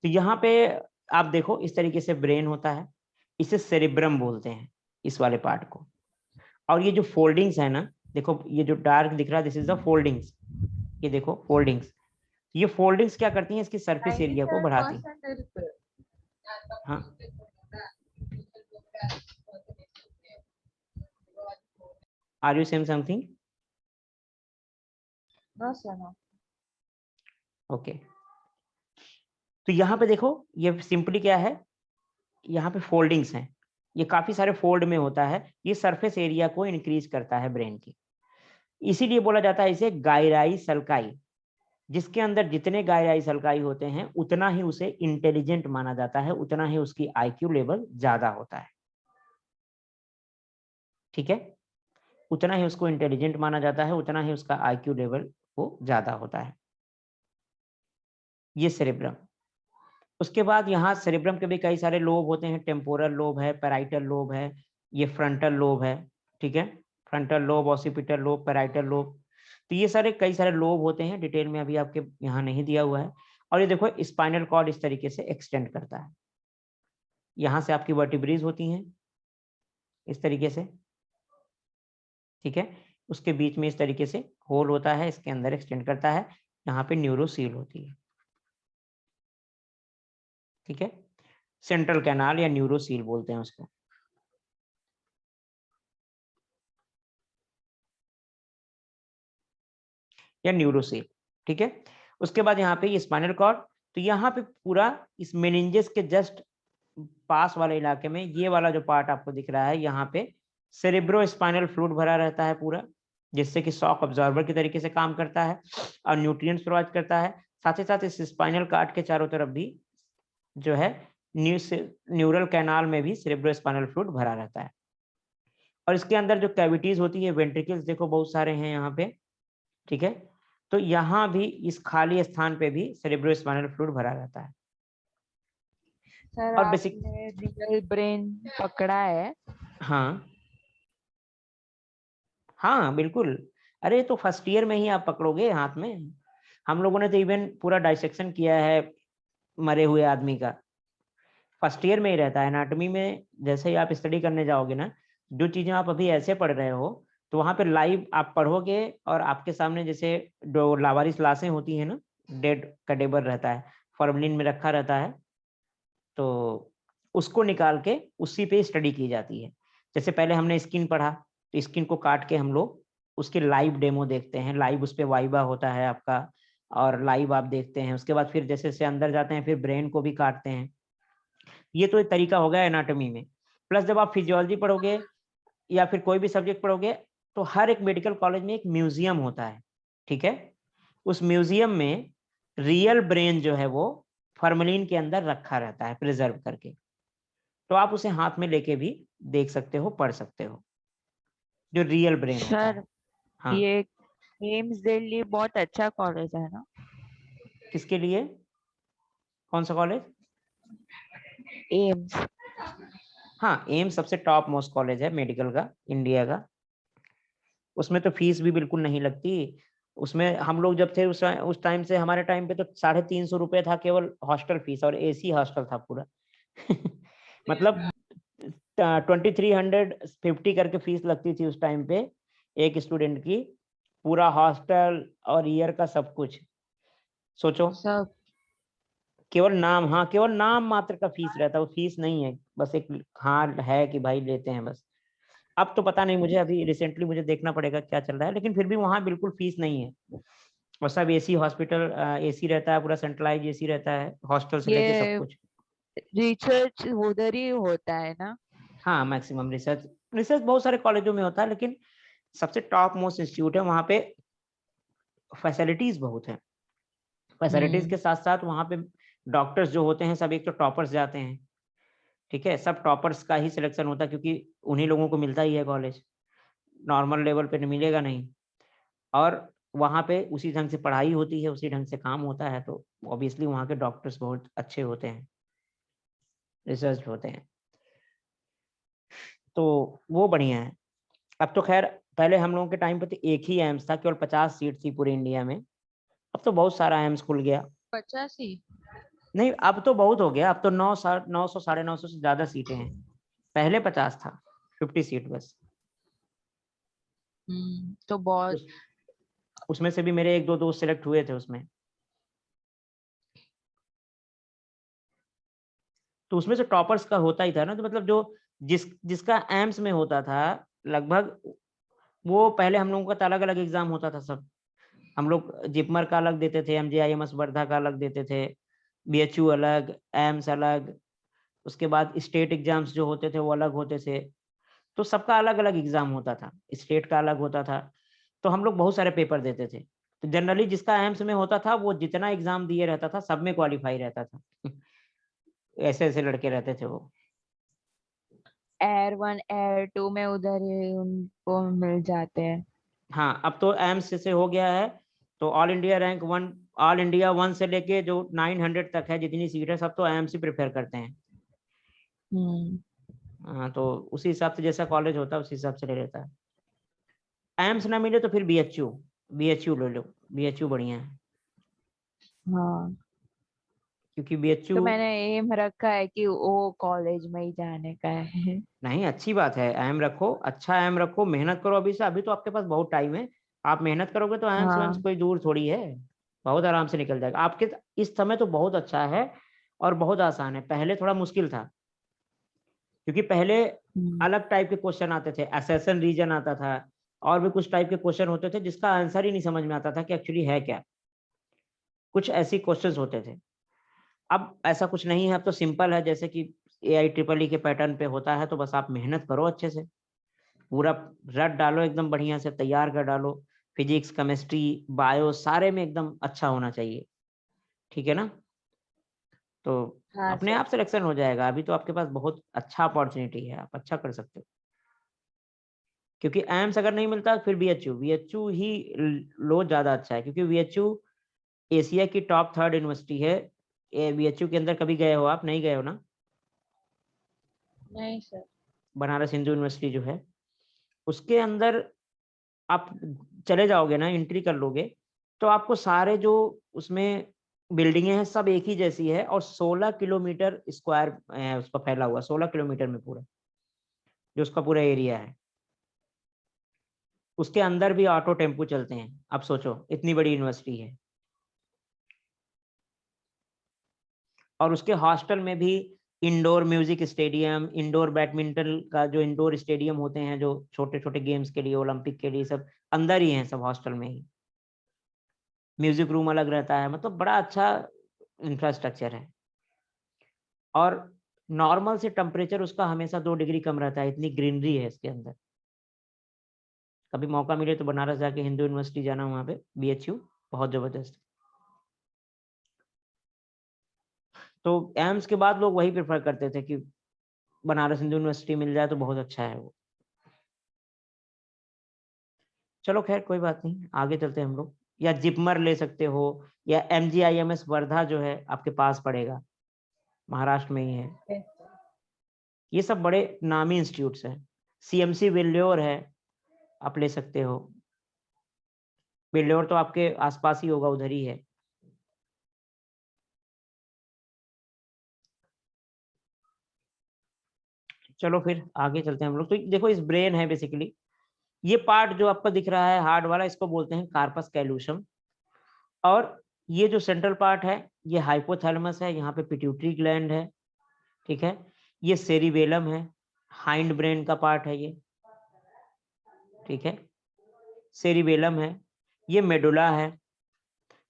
A: तो यहाँ पे आप देखो इस तरीके से ब्रेन होता है, इसे सेरिब्रम बोलते हैं इस वाले पार्ट को। और ये जो फोल्डिंग्स है ना, देखो ये जो डार्क दिख रहा है, दिस इज द फोल्डिंग्स, ये देखो फोल्डिंग्स। ये फोल्डिंग्स क्या करती हैं, इसकी सरफेस एरिया को बढ़ाती हैं।
B: 97%।
A: हाँ, are you saying something?
B: No sir no.
A: Okay, तो यहाँ पे देखो ये सिंपली क्या है, यहाँ पे फोल्डिंग्स हैं, ये काफी सारे फोल्ड में होता है, ये सरफेस एरिया को इंक्रीज करता है ब्रेन की, इसीलिए बोला जाता है इसे गायराई सल्काई। जिसके अंदर जितने गायराई सल्काई होते हैं उतना ही उसे इंटेलिजेंट माना जाता है, उतना ही उसकी आईक्यू लेवल ज्यादा होता है, ठीक है। उतना ही उसको इंटेलिजेंट माना जाता है, उतना ही उसका आईक्यू लेवल वो ज्यादा होता है। ये सेरेब्रम। उसके बाद यहाँ सेरेब्रम के भी कई सारे लोब होते हैं, टेम्पोरल लोब है, पैराइटल लोब है, ये फ्रंटल लोब है, ठीक है। Frontal lobe, occipital lobe, parietal lobe, तो ये सारे कई सारे लोब होते हैं, डिटेल में अभी आपके यहाँ नहीं दिया हुआ है। और ये देखो स्पाइनल कॉर्ड इस तरीके से एक्सटेंड करता है, यहाँ से आपकी वर्टिब्रीज होती हैं इस तरीके से, ठीक है। उसके बीच में इस तरीके से होल होता है, इसके अंदर एक्सटेंड करता है, यहाँ पे न्यूरोसील होती है, ठीक है। सेंट्रल कैनाल या न्यूरोसील बोलते हैं उसको। या न्यूरोसील, ठीक है। उसके बाद यहाँ पे ये स्पाइनल कॉर्ड, तो यहाँ पे पूरा इस मेनिंजेस के जस्ट पास वाले इलाके में ये वाला जो पार्ट आपको दिख रहा है, यहाँ पे सेरेब्रो स्पाइनल फ्लूइड भरा रहता है पूरा, जिससे कि शॉक अब्जॉर्बर की तरीके से काम करता है और न्यूट्रिएंट्स प्रोवाइड करता है। साथ ही साथ इस स्पाइनल कॉर्ड के चारों तरफ भी जो है न्यूरल कैनाल में भी सेरेब्रो स्पाइनल फ्लूइड भरा रहता है। और इसके अंदर जो कैविटीज होती है, वेंट्रिकल्स देखो बहुत सारे हैं यहाँ पे, ठीक है। तो यहाँ भी इस खाली स्थान पे भी सेरेब्रो स्पाइनल फ्लूइड भरा रहता है।
B: सर
A: और बेसिक,
B: आपने रियल ब्रेन पकड़ा है?
A: हाँ हाँ बिल्कुल, अरे तो फर्स्ट ईयर में ही आप पकड़ोगे हाथ में, हम लोगों ने तो इवन पूरा डाइसेक्शन किया है मरे हुए आदमी का, फर्स्ट ईयर में ही रहता है। एनाटॉमी में जैसे ही आप स्टडी करने जाओगे ना, जो चीजें आप अभी ऐसे पढ़ रहे हो, तो वहां पे लाइव आप पढ़ोगे और आपके सामने जैसे जो लावारिस लाशें होती है ना, डेड कडेबर रहता है, फॉर्मलिन में रखा रहता है, तो उसको निकाल के उसी पे स्टडी की जाती है। जैसे पहले हमने स्किन पढ़ा, तो स्किन को काट के हम लोग उसके लाइव डेमो देखते हैं, लाइव उस पे वाइवा होता है आपका, और लाइव आप देखते हैं। उसके बाद फिर जैसे जैसे अंदर जाते हैं फिर ब्रेन को भी काटते हैं। ये तो एक तरीका हो गया एनाटॉमी में। प्लस जब आप फिजियोलॉजी पढ़ोगे या फिर कोई भी सब्जेक्ट पढ़ोगे, तो हर एक मेडिकल कॉलेज में एक म्यूजियम होता है, ठीक है। उस म्यूजियम में रियल ब्रेन जो है वो फॉर्मलिन के अंदर रखा रहता है प्रिजर्व करके, तो आप उसे हाथ में लेके भी देख सकते हो, पढ़ सकते हो, जो रियल ब्रेन होता
B: सर
A: है। हाँ,
B: ये एम्स दिल्ली बहुत अच्छा कॉलेज है ना?
A: किसके लिए? कौन सा कॉलेज?
B: एम्स।
A: हाँ, एम्स सबसे टॉप मोस्ट कॉलेज है मेडिकल का, इंडिया का। उसमें तो फीस भी बिल्कुल नहीं लगती। उसमें हम लोग जब थे उस टाइम से, हमारे टाइम पे तो 350 रुपये था केवल हॉस्टल फीस, और एसी हॉस्टल था पूरा। मतलब 2350 करके फीस लगती थी उस टाइम पे एक स्टूडेंट की, पूरा हॉस्टल और ईयर का सब कुछ। सोचो,
B: सब।
A: केवल नाम, हाँ केवल नाम मात्र का फीस रहता है, वो फीस नहीं है, बस एक हाँ है कि भाई लेते हैं बस। अब तो पता नहीं मुझे, अभी रिसेंटली मुझे देखना पड़ेगा क्या चल रहा है, लेकिन फिर भी वहाँ बिल्कुल फीस नहीं है। और सब एसी हॉस्पिटल, एसी रहता है, पूरा सेंट्रलाइज एसी रहता है, हॉस्टल से लेके सब
B: ये
A: कुछ।
B: रिसर्च उधर ही होता है ना?
A: हाँ, मैक्सिमम रिसर्च, रिसर्च बहुत सारे कॉलेजों में होता है, लेकिन सबसे टॉप मोस्ट इंस्टीट्यूट है वहाँ पे। फैसिलिटीज बहुत है। फैसिलिटीज
B: हम्म।
A: के साथ साथ वहाँ पे डॉक्टर्स जो होते हैं सब एक तो टॉपर्स जाते हैं, ठीक है, सब टॉपर्स का ही सिलेक्शन होता है, क्योंकि उन्हीं लोगों को मिलता ही है कॉलेज, नॉर्मल लेवल पे मिलेगा नहीं। और वहाँ पे उसी ढंग से पढ़ाई होती है, उसी ढंग से काम होता है, तो ऑब्वियसली वहाँ के डॉक्टर्स बहुत अच्छे होते हैं, रिसर्च होते हैं, तो वो बढ़िया है। अब तो खैर, पहले हम लोगों के टाइम पे तो एक ही एम्स था, केवल 50 सीट थी पूरे इंडिया में। अब तो बहुत सारा एम्स खुल गया।
B: 85।
A: नहीं, अब तो बहुत हो गया, अब तो 900 950 से ज्यादा सीटें हैं। पहले 50 था, 50 सीट बस।
B: तो बहुत।
A: उस, उसमें से भी मेरे एक दो दोस्त सिलेक्ट हुए थे उसमें। तो उसमें से टॉपर्स का होता ही था ना, तो मतलब जो जिसका एम्स में होता था लगभग, वो पहले हम लोगों का तो अलग अलग एग्जाम होता था सब। हम लोग जिपमर का अलग देते थे, MJIMS वर्धा का अलग देते थे, BHU अलग, एम्स अलग। उसके बाद स्टेट एग्जाम्स जो होते थे वो अलग होते थे। तो सबका अलग अलग एग्जाम होता था, स्टेट का अलग होता था। तो हम लोग बहुत सारे पेपर देते थे। तो जनरली जिसका एम्स में होता था वो जितना एग्जाम दिए रहता था सब में क्वालिफाई रहता था। ऐसे ऐसे लड़के रहते थे वो।
B: एयर 1 एयर 2 में उधर ही उनको मिल जाते हैं।
A: हाँ, अब तो एम्स से हो गया है, तो all India rank 1, all India 1 से लेके जो 900 तक है जितनी सीट है, सब तो एम्स ही प्रेफर करते हैं।
B: हम्म।
A: हाँ, तो उसी हिसाब से जैसा कॉलेज होता है उसी हिसाब से ले लेता है। एम्स ना मिले तो फिर BHU ले लो, BHU बढ़िया है,
B: हाँ,
A: क्योंकि BHU।
B: तो मैंने एम रखा है कि वो कॉलेज में ही जाने का है।
A: नहीं, अच्छी बात है, एम रखो, अच्छा एम रखो, मेहनत करो अभी से, अभी तो आपके पास बहुत टाइम है। आप मेहनत करोगे तो एम्स वेम्स
B: हाँ।
A: कोई दूर थोड़ी है, बहुत आराम से निकल जाएगा आपके। इस समय तो बहुत अच्छा है और बहुत आसान है, पहले थोड़ा मुश्किल था, क्योंकि पहले
B: हम्म।
A: अलग टाइप के क्वेश्चन आते थे, असेसन रीजन आता था, और भी कुछ टाइप के क्वेश्चन होते थे जिसका आंसर ही नहीं समझ में आता था कि एक्चुअली है क्या। कुछ ऐसी क्वेश्चंस होते थे। अब ऐसा कुछ नहीं है, अब तो सिंपल है, जैसे कि AIEEE के पैटर्न पे होता है, तो बस आप मेहनत करो अच्छे से, पूरा रट डालो एकदम बढ़िया से, तैयार कर डालो। फिजिक्स, केमिस्ट्री, बायो सारे में एकदम अच्छा होना चाहिए, ठीक है ना? तो
B: हाँ
A: अपने
B: सर।
A: आप सिलेक्शन हो जाएगा, अभी तो आपके पास बहुत अच्छा अपॉर्चुनिटी है, आप अच्छा कर सकते हो। क्योंकि एम्स अगर नहीं मिलता फिर BHU ही लो, ज्यादा अच्छा है, क्योंकि BHU एशिया की टॉप 3rd यूनिवर्सिटी है। BHU के अंदर कभी गए हो आप? नहीं गए हो ना?
B: नहीं सर।
A: बनारस हिंदू यूनिवर्सिटी जो है, उसके अंदर आप चले जाओगे ना, एंट्री कर लोगे, तो आपको सारे जो उसमें बिल्डिंगें हैं सब एक ही जैसी है, और 16 किलोमीटर स्क्वायर है उसका फैला हुआ, 16 किलोमीटर में पूरा जो उसका पूरा एरिया है। उसके अंदर भी ऑटो टेम्पू चलते हैं, अब सोचो इतनी बड़ी यूनिवर्सिटी है। और उसके हॉस्टल में भी indoor music stadium, indoor badminton का जो इंडोर स्टेडियम होते हैं जो छोटे छोटे गेम्स के लिए, ओलंपिक के लिए, सब अंदर ही है, सब हॉस्टल में ही। म्यूजिक रूम अलग रहता है, मतलब बड़ा अच्छा इंफ्रास्ट्रक्चर है। और नॉर्मल से टेम्परेचर उसका हमेशा 2 डिग्री कम रहता है, इतनी ग्रीनरी है इसके अंदर। कभी मौका मिले तो बनारस जाके हिंदू यूनिवर्सिटी जाना, वहाँ पे BHU बहुत जबरदस्त। तो एम्स के बाद लोग वही प्रेफर करते थे कि बनारस हिंदू यूनिवर्सिटी मिल जाए तो बहुत अच्छा है वो। चलो खैर कोई बात नहीं, आगे चलते हैं हम लोग। या जिपमर ले सकते हो, या MGIMS वर्धा जो है आपके पास पड़ेगा, महाराष्ट्र में ही है। ये सब बड़े नामी इंस्टीट्यूट्स हैं। CMC वेल्योर है, आप ले सकते हो। वेल्योर तो आपके आसपास ही होगा, उधर ही है। चलो फिर आगे चलते हैं हम लोग। तो देखो इस ब्रेन है बेसिकली, ये पार्ट जो आपका दिख रहा है हार्ड वाला, इसको बोलते हैं कार्पस कैलूसम। और ये जो सेंट्रल पार्ट है ये हाइपोथैलेमस है, यहाँ पे पिट्यूटरी ग्लैंड है, ठीक है। ये सेरिबेलम है, हाइंड ब्रेन का पार्ट है ये, ठीक है। सेरिबेलम है, ये मेडुला है।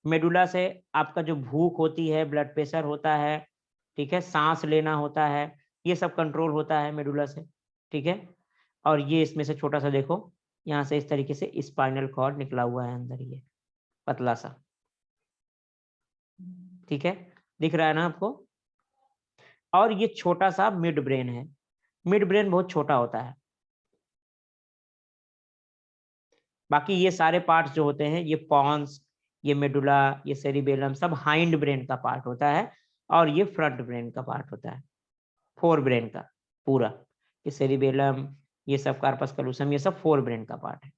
A: मेडुला से आपका जो भूख होती है, ब्लड प्रेशर होता है, ठीक है, सांस लेना होता है, ये सब कंट्रोल होता है मेडुला से, ठीक है। और ये इसमें से छोटा सा देखो, यहाँ से इस तरीके से स्पाइनल कॉर्ड निकला हुआ है अंदर, ये पतला सा, ठीक है, दिख रहा है ना आपको। और ये छोटा सा मिड ब्रेन है। मिड ब्रेन बहुत छोटा होता है। बाकी ये सारे पार्ट्स जो होते हैं, ये पॉन्स, ये मेडुला, ये सेरिबेलम, सब हाइंड ब्रेन का पार्ट होता है। और ये फ्रंट ब्रेन का पार्ट होता है, फोर ब्रेन का पूरा। ये सेरिबेलम, ये सब कार्पस कैलूसम, ये सब फोर ब्रेन का पार्ट है,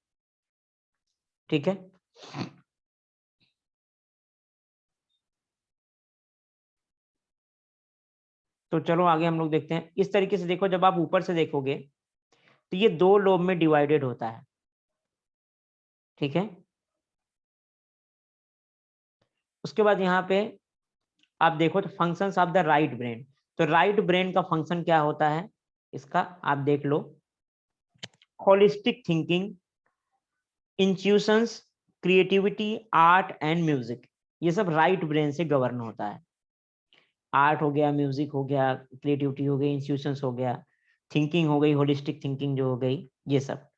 A: ठीक है। तो चलो आगे हम लोग देखते हैं। इस तरीके से देखो, जब आप ऊपर से देखोगे तो ये दो लोब में डिवाइडेड होता है, ठीक है। उसके बाद यहाँ पे आप देखो तो functions of the right brain. तो राइट ब्रेन का फंक्शन क्या होता है इसका, आप देख लो। Holistic thinking, intuitions, creativity, art and music, ये सब राइट ब्रेन से गवर्न होता है। आर्ट हो गया, म्यूजिक हो गया, क्रिएटिविटी हो गई, इंस्टीट्यूशंस हो गया, थिंकिंग हो गई, होलिस्टिक थिंकिंग जो हो गई, ये सब।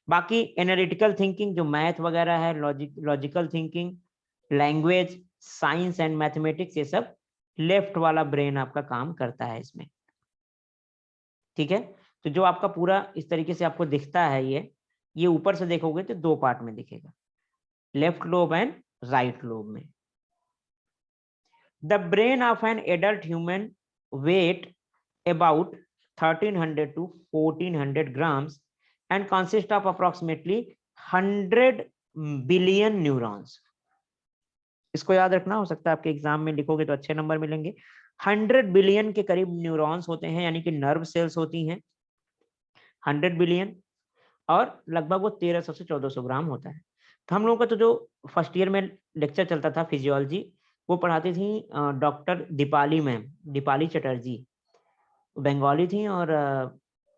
A: बाकी एनालिटिकल थिंकिंग जो मैथ वगैरह है, logical thinking, language, science and mathematics, ये सब लेफ्ट वाला ब्रेन आपका काम करता है इसमें, ठीक है। तो जो आपका पूरा इस तरीके से आपको दिखता है, ये ऊपर से देखोगे तो दो पार्ट में दिखेगा, left lobe and right lobe में। The brain of an adult human weight about 1300 to 1400 grams and consists of approximately 100 billion neurons. इसको याद रखना, हो सकता है आपके एग्जाम में लिखोगे तो अच्छे नंबर मिलेंगे। 100 बिलियन के करीब न्यूरॉन्स होते हैं, यानी कि नर्व सेल्स होती हैं 100 बिलियन। और लगभग वो 1300 से 1400 ग्राम होता है। तो हम लोगों का तो जो फर्स्ट ईयर में लेक्चर चलता था फिजियोलॉजी, वो पढ़ाती थी डॉक्टर दीपाली मैम, दीपाली चटर्जी, बंगाली थी। और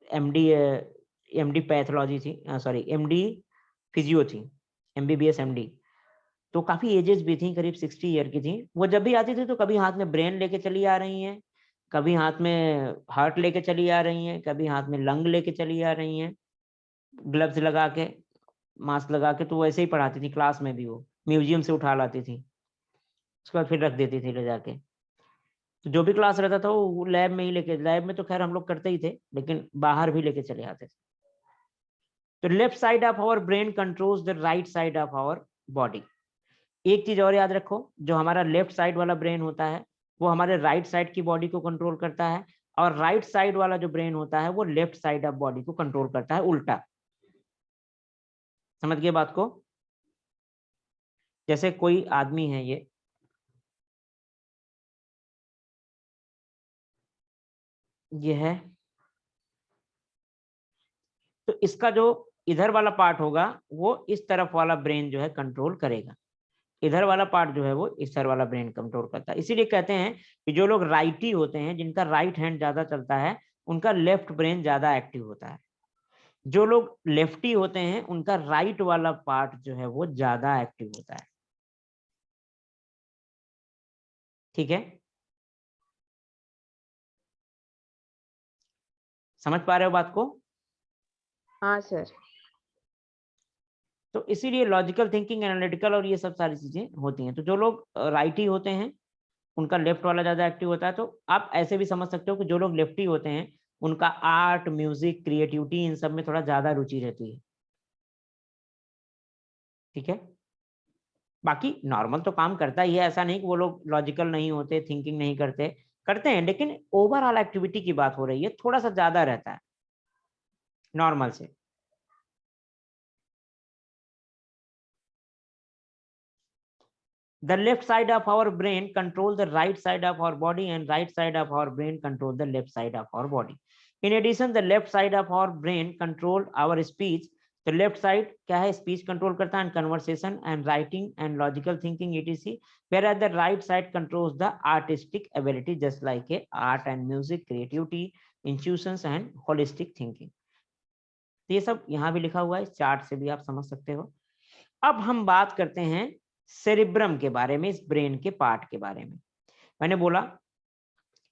A: एमडी पैथोलॉजी थी, सॉरी एमडी फिजियो थी, MBBS MD। तो काफी एजेस भी थी, करीब 60 ईयर की थी। वो जब भी आती थी तो कभी हाथ में ब्रेन लेके चली आ रही हैं, कभी हाथ में हार्ट लेके चली आ रही हैं, कभी हाथ में लंग लेके चली आ रही हैं, ग्लव्स लगा के, मास्क लगा के। तो वैसे ही पढ़ाती थी क्लास में भी, वो म्यूजियम से उठा लाती थी, उसके बाद फिर रख देती थी ले जाके। तो जो भी क्लास रहता था वो लैब में ही लेके, लैब में तो खैर हम लोग करते ही थे, लेकिन बाहर भी लेके चले आते थे। तो left side of our brain controls the right side of our body. एक चीज और याद रखो, जो हमारा लेफ्ट साइड वाला ब्रेन होता है वो हमारे राइट साइड की बॉडी को कंट्रोल करता है, और राइट साइड वाला जो ब्रेन होता है वो लेफ्ट साइड ऑफ बॉडी को कंट्रोल करता है, उल्टा। समझ गए बात को। जैसे कोई आदमी है, ये है, तो इसका जो इधर वाला पार्ट होगा वो इस तरफ वाला ब्रेन जो है कंट्रोल करेगा, इधर वाला पार्ट जो है वो इस तरफ वाला ब्रेन कंट्रोल करता है। इसीलिए कहते हैं कि जो लोग राइटी होते हैं, जिनका राइट हैंड ज्यादा चलता है, उनका लेफ्ट ब्रेन ज्यादा एक्टिव होता है। जो लोग लेफ्टी होते हैं उनका राइट वाला पार्ट जो है वो ज्यादा एक्टिव होता है, ठीक है। समझ पा रहे हो बात को।
B: हाँ सर।
A: तो इसीलिए लॉजिकल थिंकिंग, एनालिटिकल और ये सब सारी चीजें होती हैं। तो जो लोग राइटी होते हैं उनका लेफ्ट वाला ज्यादा एक्टिव होता है। तो आप ऐसे भी समझ सकते हो कि जो लोग लेफ्टी होते हैं उनका आर्ट, म्यूजिक, क्रिएटिविटी, इन सब में थोड़ा ज्यादा रुचि रहती है, ठीक है। बाकी नॉर्मल तो काम करता ही है, ऐसा नहीं कि वो लोग लॉजिकल नहीं होते, थिंकिंग नहीं करते। करते हैं, लेकिन ओवरऑल एक्टिविटी की बात हो रही है, थोड़ा सा ज्यादा रहता है नॉर्मल से। The left side of our brain control the right side of our body, and right side of our brain control the left side of our body. In addition, the left side of our brain control our speech. The left side क्या है, speech control करता है, and conversation and writing and logical thinking etc. Whereas the right side controls the artistic ability, just like a art and music, creativity, intuitions and holistic thinking. ये सब यहाँ भी लिखा हुआ है, चार्ट से भी आप समझ सकते हो। अब हम बात करते हैं सेरिब्रम के बारे में, इस ब्रेन के पार्ट के बारे में। मैंने बोला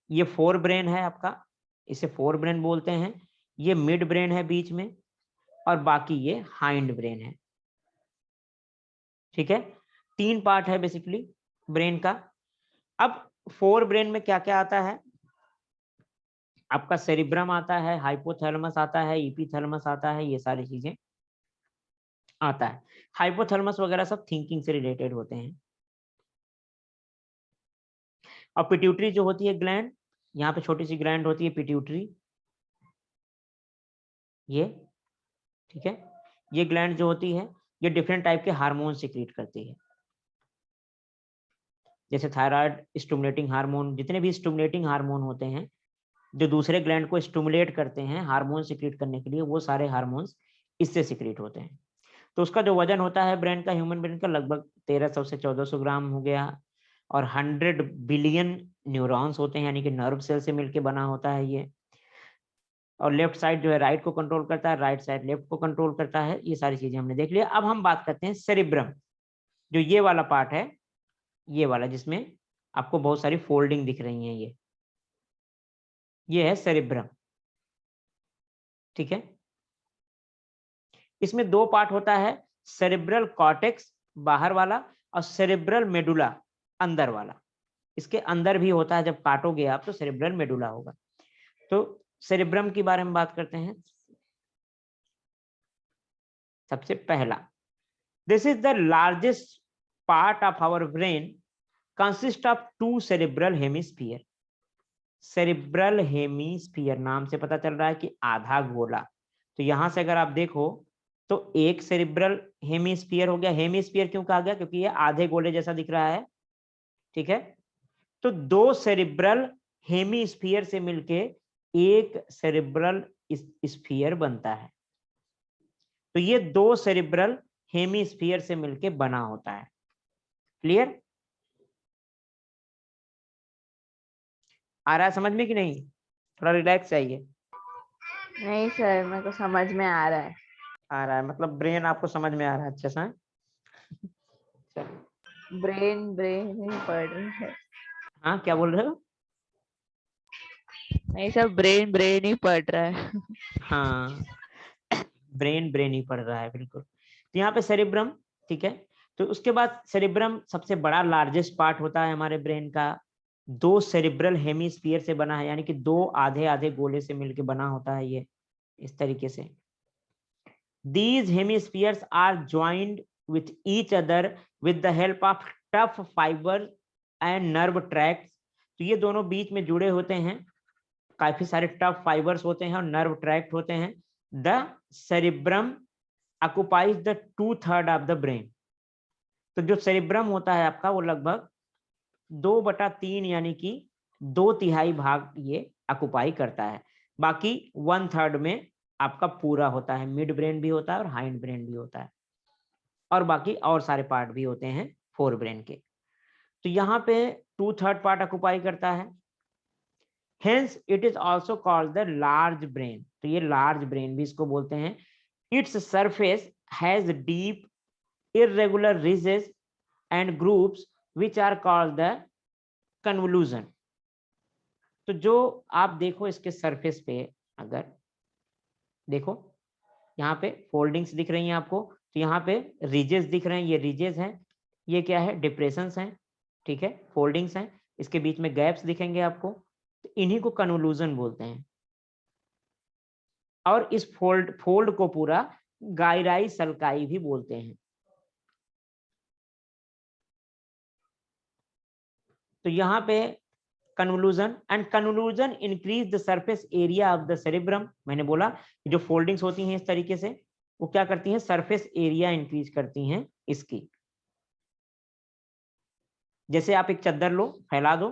A: ये फोर ब्रेन है आपका, इसे फोर ब्रेन बोलते हैं। ये मिड ब्रेन है बीच में, और बाकी ये हाइंड ब्रेन है। ठीक है, तीन पार्ट है बेसिकली ब्रेन का। अब फोर ब्रेन में क्या क्या आता है, आपका सेरिब्रम आता है, हाइपोथैलेमस आता है, इपीथैलेमस आता है, ये सारी चीजें आता है। हाइपोथैलेमस वगैरह सब थिंकिंग से रिलेटेड होते हैं। और पिट्यूटरी जो होती है ग्लैंड, यहाँ पे छोटी सी ग्लैंड होती है पिट्यूटरी, ये ठीक है। ये ग्लैंड जो होती है ये डिफरेंट टाइप के हार्मोन सिक्रीट करती है, जैसे थायराइड स्टिमुलेटिंग हार्मोन, जितने भी स्टिमुलेटिंग हार्मोन होते हैं जो दूसरे ग्लैंड को स्टिमुलेट करते हैं हार्मोन सिक्रीट करने के लिए, वो सारे हार्मोन्स इससे सिक्रीट होते हैं। तो उसका जो वजन होता है ब्रेन का, ह्यूमन ब्रेन का, लगभग 1300 से 1400 ग्राम हो गया। और 100 बिलियन न्यूरॉन्स होते हैं, यानी कि नर्व सेल से मिलके बना होता है ये। और लेफ्ट साइड जो है राइट को कंट्रोल करता है, राइट साइड लेफ्ट को कंट्रोल करता है। ये सारी चीजें हमने देख लिया। अब हम बात करते हैं सेरिब्रम, जो ये वाला पार्ट है, ये वाला जिसमें आपको बहुत सारी फोल्डिंग दिख रही है, ये है सेरिब्रम। ठीक है, इसमें दो पार्ट होता है, सेरिब्रल कॉर्टेक्स बाहर वाला, और सेरिब्रल मेडुला अंदर वाला। इसके अंदर भी होता है, जब काटोगे आप तो सेरिब्रल मेडुला होगा। तो सेरिब्रम के बारे में बात करते हैं। सबसे पहला, this is the largest part of our brain, consist of 2 cerebral hemisphere. Cerebral hemisphere नाम से पता चल रहा है कि आधा गोला। तो यहां से अगर आप देखो तो एक सेरिब्रल हेमिस्फीयर हो गया। हेमिस्फीयर क्यों कहा गया, क्योंकि ये आधे गोले जैसा दिख रहा है। ठीक है, तो 2 सेरिब्रल हेमिस्फीयर से मिलके एक सेरिब्रल स्फीयर बनता है। तो ये 2 सेरिब्रल हेमिस्फीयर से मिलके बना होता है। क्लियर, आ रहा है समझ में कि नहीं? थोड़ा रिलैक्स चाहिए।
B: नहीं सर, मेरे को समझ में आ रहा है।
A: आ रहा है मतलब ब्रेन आपको समझ में आ रहा है अच्छे से?
B: ब्रेन ब्रेन ही पढ़ रहा है।
A: हाँ, क्या बोल रहे हो?
B: नहीं सर, ब्रेन ब्रेन ही पढ़ रहा है।
A: हाँ, ब्रेन ही पढ़ रहा है, बिल्कुल। तो यहाँ पे सेरिब्रम, ठीक है। तो उसके बाद सेरिब्रम सबसे बड़ा लार्जेस्ट पार्ट होता है हमारे ब्रेन का। 2 सेरिब्रल हेमिस्फीयर से बना है, यानी कि 2 आधे आधे गोले से मिलके बना होता है ये, इस तरीके से। These hemispheres are joined with each other with the help of tough fiber and nerve tracts. तो ये दोनों बीच में जुड़े होते हैं, काफी सारे टफ फाइबर्स होते हैं और नर्व ट्रैक्ट होते हैं। The cerebrum occupies the 2/3 of the brain. तो जो सेरिब्रम होता है आपका, वो लगभग 2/3 यानी कि 2/3 भाग ये ऑक्युपाई करता है। बाकी 1/3 में आपका पूरा होता है, मिड ब्रेन भी होता है और हाइंड ब्रेन भी होता है, और बाकी और सारे पार्ट भी होते हैं फोर ब्रेन के। तो यहाँ पे 2/3 पार्ट ऑक्युपाई करता है। Hence it is also called the large brain. तो ये लार्ज ब्रेन भी इसको बोलते हैं। Its surface has deep irregular ridges and grooves which are called the convolution. तो जो आप देखो इसके सरफेस पे, अगर देखो यहाँ पे फोल्डिंग्स दिख रही हैं आपको, तो यहाँ पे रिजेस दिख रहे हैं, ये रिजेस हैं। ये क्या है, डिप्रेशंस हैं। ठीक है, फोल्डिंग्स हैं, इसके बीच में गैप्स दिखेंगे आपको, तो इन्हीं को कन्वोल्यूशन बोलते हैं। और इस फोल्ड को पूरा गायराई सल्काई भी बोलते हैं। तो यहाँ पे convolution, and convolution increase the surface area of the cerebrum. मैंने बोला जो फोल्डिंग्स होती हैं इस तरीके से वो क्या करती हैं, सरफेस एरिया इंक्रीज करती हैं इसकी। जैसे आप एक चादर लो, फैला दो,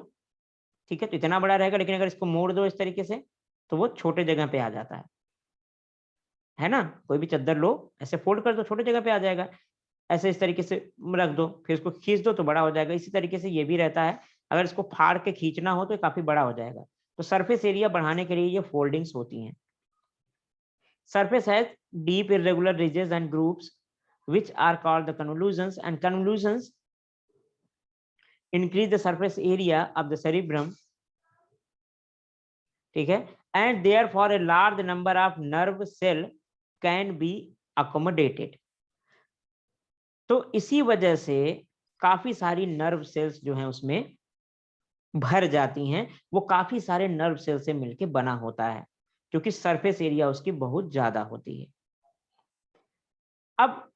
A: ठीक है, तो इतना बड़ा रहेगा, लेकिन अगर इसको मोड़ दो इस तरीके से तो वो छोटे जगह पे आ जाता है ना। कोई भी चादर लो, ऐसे फोल्ड कर दो, छोटे जगह पे आ जाएगा। ऐसे इस तरीके से रख दो, फिर इसको खींच दो तो बड़ा हो जाएगा। इसी तरीके से ये भी रहता है, अगर इसको फाड़ के खींचना हो तो काफी बड़ा हो जाएगा। तो सरफेस एरिया बढ़ाने के लिए ये फोल्डिंग्स होती हैं। Surface has deep irregular ridges and grooves which are called the convolutions, and convolutions increase the surface area of the cerebrum, ठीक है, and therefore a large number of nerve cell can be accommodated। तो इसी वजह से काफी सारी nerve cells जो हैं उसमें भर जाती हैं। वो काफी सारे नर्व सेल से मिलके बना होता है, क्योंकि सरफेस एरिया उसकी बहुत ज्यादा होती है। अब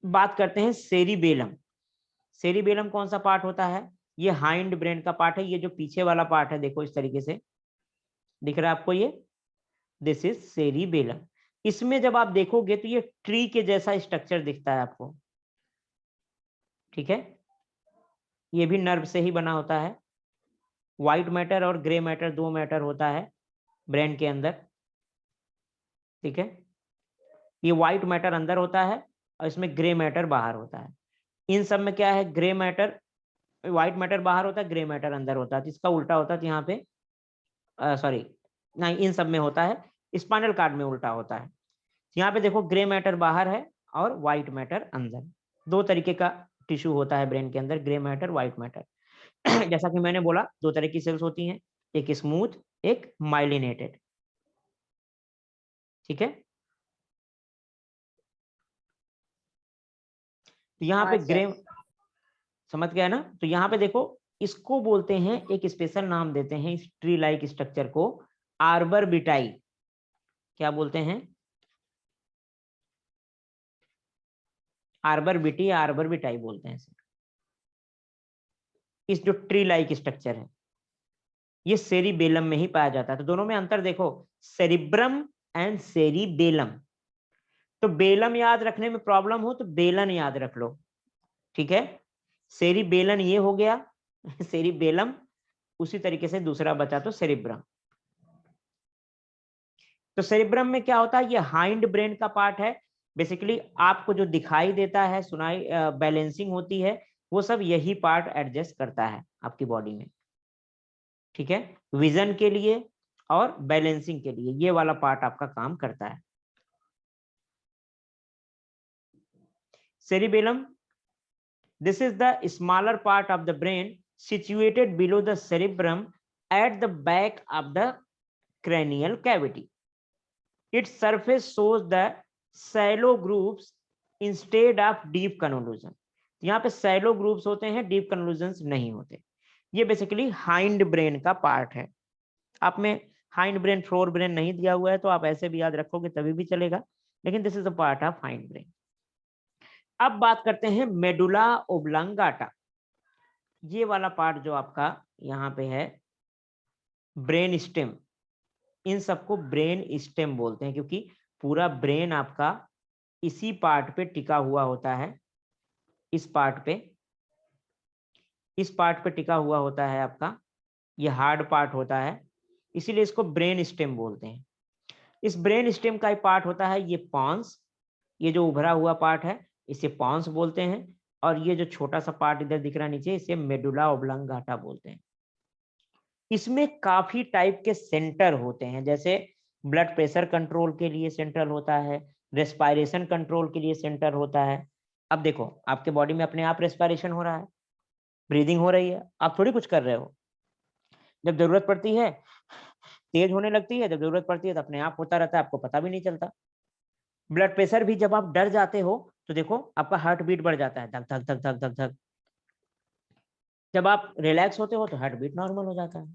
A: बात करते हैं सेरिबेलम। सेरिबेलम कौन सा पार्ट होता है? ये हाइंड ब्रेन का पार्ट है। ये जो पीछे वाला पार्ट है, देखो इस तरीके से दिख रहा है आपको, ये दिस इज सेरिबेलम। इसमें जब आप देखोगे तो ये ट्री के जैसा स्ट्रक्चर दिखता है आपको, ठीक है। ये भी नर्व से ही बना होता है। व्हाइट मैटर और ग्रे मैटर, दो मैटर होता है ब्रेन के अंदर, ठीक है। ये व्हाइट मैटर अंदर होता है और इसमें ग्रे मैटर बाहर होता है। इन सब में क्या है, ग्रे मैटर, व्हाइट मैटर बाहर होता है, ग्रे मैटर अंदर होता है। इसका उल्टा होता है यहाँ पे, सॉरी नहीं, इन सब में होता है, स्पाइनल कार्ड में उल्टा होता है। यहाँ पे देखो ग्रे मैटर बाहर है और व्हाइट मैटर अंदर। दो तरीके का टिश्यू होता है ब्रेन के अंदर, ग्रे मैटर, व्हाइट मैटर। जैसा कि मैंने बोला, दो तरह की सेल्स होती हैं, एक स्मूथ, एक माइलिनेटेड, ठीक है। तो यहाँ पे
B: हाँ
A: ग्रे,
B: सर।
A: समझ गया ना। तो यहाँ पे देखो, इसको बोलते हैं, एक स्पेशल नाम देते हैं इस ट्री लाइक स्ट्रक्चर को, आर्बर बिटाई। क्या बोलते हैं? आर्बर बिटी, आर्बर बिटाई बोलते हैं इसे। इस जो ट्री लाइक स्ट्रक्चर है ये सेरिबेलम में ही पाया जाता है। तो दोनों में अंतर देखो, सेरिब्रम एंड सेरिबेलम। तो बेलम याद रखने में प्रॉब्लम हो तो बेलन याद रख लो, ठीक है। सेरिबेलन ये हो गया, सेरिबेलम उसी तरीके से दूसरा बचा तो सेरिब्रम। तो सेरिब्रम में क्या होता है, ये हाइंड ब्रेन का पार्ट है। बेसिकली आपको जो दिखाई देता है, सुनाई, बैलेंसिंग होती है, वो सब यही पार्ट एडजस्ट करता है आपकी बॉडी में, ठीक है। विजन के लिए और बैलेंसिंग के लिए ये वाला पार्ट आपका काम करता है। Cerebellum, this is the smaller part of the brain situated below the cerebrum at the back of the cranial cavity. Its surface shows the shallow grooves instead of deep convolution. यहाँ पे shallow grooves होते हैं, deep convolutions नहीं होते। ये basically hind brain का part है। आप में हाइंड ब्रेन, फ्लोर ब्रेन नहीं दिया हुआ है तो आप ऐसे भी याद रखोगे तभी भी चलेगा, लेकिन this is a part of hind brain. अब बात करते हैं मेडुला ओब्लांगाटा। ये वाला पार्ट जो आपका यहाँ पे है, ब्रेन स्टेम। इन सबको ब्रेन स्टेम बोलते हैं क्योंकि पूरा ब्रेन आपका इसी पार्ट पे टिका हुआ होता है। इस पार्ट पे, इस पार्ट पे टिका हुआ होता है आपका, ये हार्ड पार्ट होता है, इसीलिए इसको ब्रेन स्टेम बोलते हैं। इस ब्रेन स्टेम का एक पार्ट होता है ये पॉन्स, ये जो उभरा हुआ पार्ट है इसे पॉन्स बोलते हैं। और ये जो छोटा सा पार्ट इधर दिख रहा है नीचे, इसे मेडुला ओब्लांगाटा बोलते हैं। इसमें काफी टाइप के सेंटर होते हैं, जैसे ब्लड प्रेशर कंट्रोल के लिए सेंटर होता है, रेस्पिरेशन कंट्रोल के लिए सेंटर होता है। अब देखो आपके बॉडी में अपने आप रेस्पिरेशन हो रहा है, ब्रीदिंग हो रही है, आप थोड़ी कुछ कर रहे हो। जब जरूरत पड़ती है तेज होने लगती है, जब जरूरत पड़ती है तो अपने आप होता रहता है, आपको पता भी नहीं चलता। ब्लड प्रेशर भी जब आप डर जाते हो तो देखो आपका हार्ट बीट बढ़ जाता है, धक धक धक धक धक धक। जब आप रिलैक्स होते हो तो हार्ट बीट नॉर्मल हो जाता है।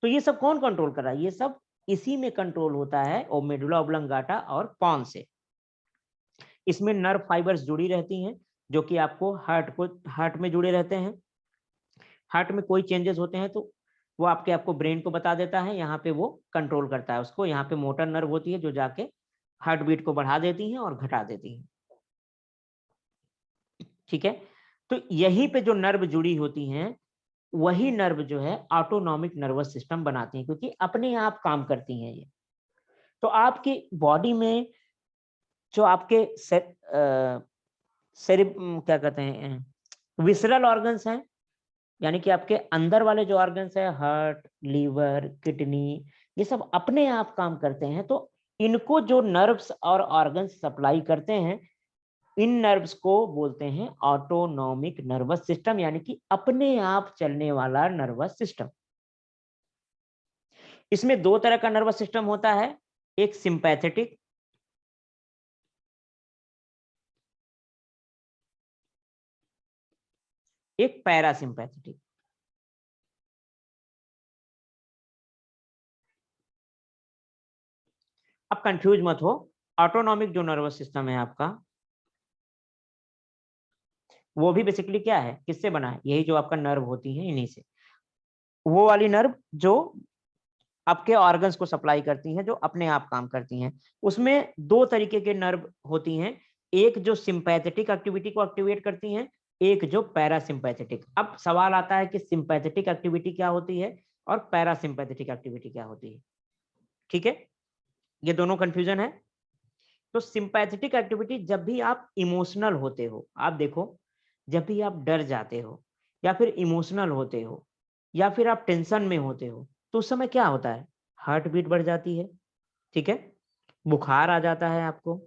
A: तो ये सब कौन कंट्रोल कर रहा है? ये सब इसी में कंट्रोल होता है, और मेडुला ओब्लांगाटा और पॉन्स से। इसमें नर्व फाइबर्स जुड़ी रहती हैं जो कि आपको हार्ट में जुड़े रहते हैं। हार्ट में कोई चेंजेस होते हैं तो वो आपको ब्रेन को बता देता है, यहाँ पे वो कंट्रोल करता है उसको। यहाँ पे मोटर नर्व होती है जो जाके हार्ट बीट को बढ़ा देती हैं और घटा देती हैं। ठीक है, तो यहीं पे जो नर्व जुड़ी होती हैं वही नर्व जो है ऑटोनॉमिक नर्वस सिस्टम बनाती हैं, क्योंकि अपने आप काम करती हैं ये। तो आपकी बॉडी में जो आपके क्या कहते हैं विसरल ऑर्गन्स हैं, यानी कि आपके अंदर वाले जो ऑर्गन्स है, हार्ट, लीवर, किडनी, ये सब अपने आप काम करते हैं। तो इनको जो नर्व्स और ऑर्गन्स सप्लाई करते हैं, इन नर्व्स को बोलते हैं ऑटोनॉमिक नर्वस सिस्टम, यानी कि अपने आप चलने वाला नर्वस सिस्टम। इसमें दो तरह का नर्वस सिस्टम होता है, एक सिंपैथेटिक, एक पैरासिम्पैथेटिक। अब कंफ्यूज मत हो, ऑटोनॉमिक जो नर्वस सिस्टम है आपका, वो भी बेसिकली क्या है, किससे बना है, यही जो आपका नर्व होती है इन्हीं से। वो वाली नर्व जो आपके ऑर्गन्स को सप्लाई करती हैं, जो अपने आप काम करती हैं। उसमें दो तरीके के नर्व होती हैं, एक जो सिंपैथेटिक एक्टिविटी को एक्टिवेट करती हैं, एक जो पैरासिम्पैथेटिक। अब सवाल आता है कि सिंपैथेटिक एक्टिविटी क्या होती है और पैरासिम्पैथेटिक एक्टिविटी क्या होती है। ठीक है, ये दोनों कंफ्यूजन है। तो सिंपैथेटिक एक्टिविटी, जब भी आप इमोशनल होते हो, आप देखो, जब भी आप डर जाते हो या फिर इमोशनल होते हो या फिर आप टेंशन में होते हो, तो उस समय क्या होता है, हार्ट बीट बढ़ जाती है। ठीक है, बुखार आ जाता है आपको।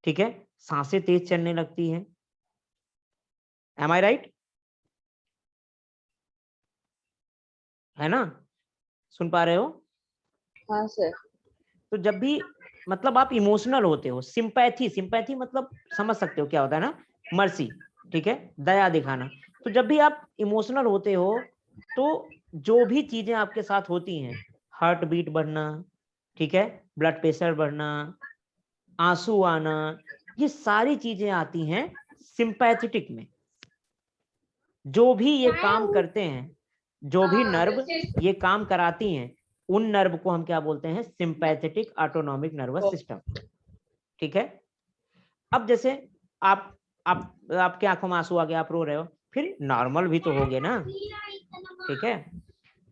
A: ठीक है, सांसें तेज चलने लगती हैं। एम आई राइट? है ना, सुन पा रहे हो?
B: हाँ सर।
A: तो जब भी मतलब आप इमोशनल होते हो, सिंपैथी, सिंपैथी मतलब समझ सकते हो क्या होता है ना, मर्सी। ठीक है, दया दिखाना। तो जब भी आप इमोशनल होते हो, तो जो भी चीजें आपके साथ होती हैं, हार्ट बीट बढ़ना, ठीक है, ब्लड प्रेशर बढ़ना, आंसू आना, ये सारी चीजें आती हैं सिंपैथेटिक में। जो भी ये काम करते हैं, जो भी नर्व ये काम कराती हैं, उन नर्व को हम क्या बोलते हैं, सिंपैथेटिक ऑटोनॉमिक नर्वस सिस्टम। ठीक है, अब जैसे आप आपके आंखों में आंसू आ गया, आप रो रहे हो, फिर नॉर्मल भी तो हो गए ना। ठीक है,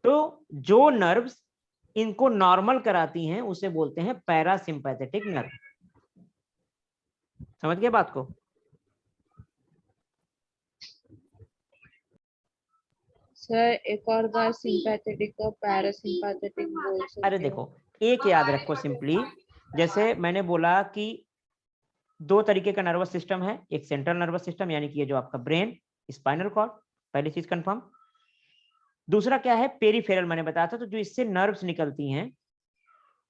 A: तो जो नर्व्स इनको नॉर्मल कराती हैं उसे बोलते हैं पैरासिम्पैथेटिक नर्व। समझ गए बात को?
B: सर एक और बार सिंपैथेटिक और पैरासिम्पैथेटिक बोल
A: अरे
B: सकते हो?
A: देखो, एक याद रखो सिंपली, जैसे मैंने बोला कि दो तरीके का नर्वस सिस्टम है, एक सेंट्रल नर्वस सिस्टम यानी कि ये जो आपका ब्रेन, स्पाइनल कॉर्ड, पहली चीज कंफर्म। दूसरा क्या है, पेरीफेरल, मैंने बताया था। तो जो इससे नर्व्स निकलती हैं,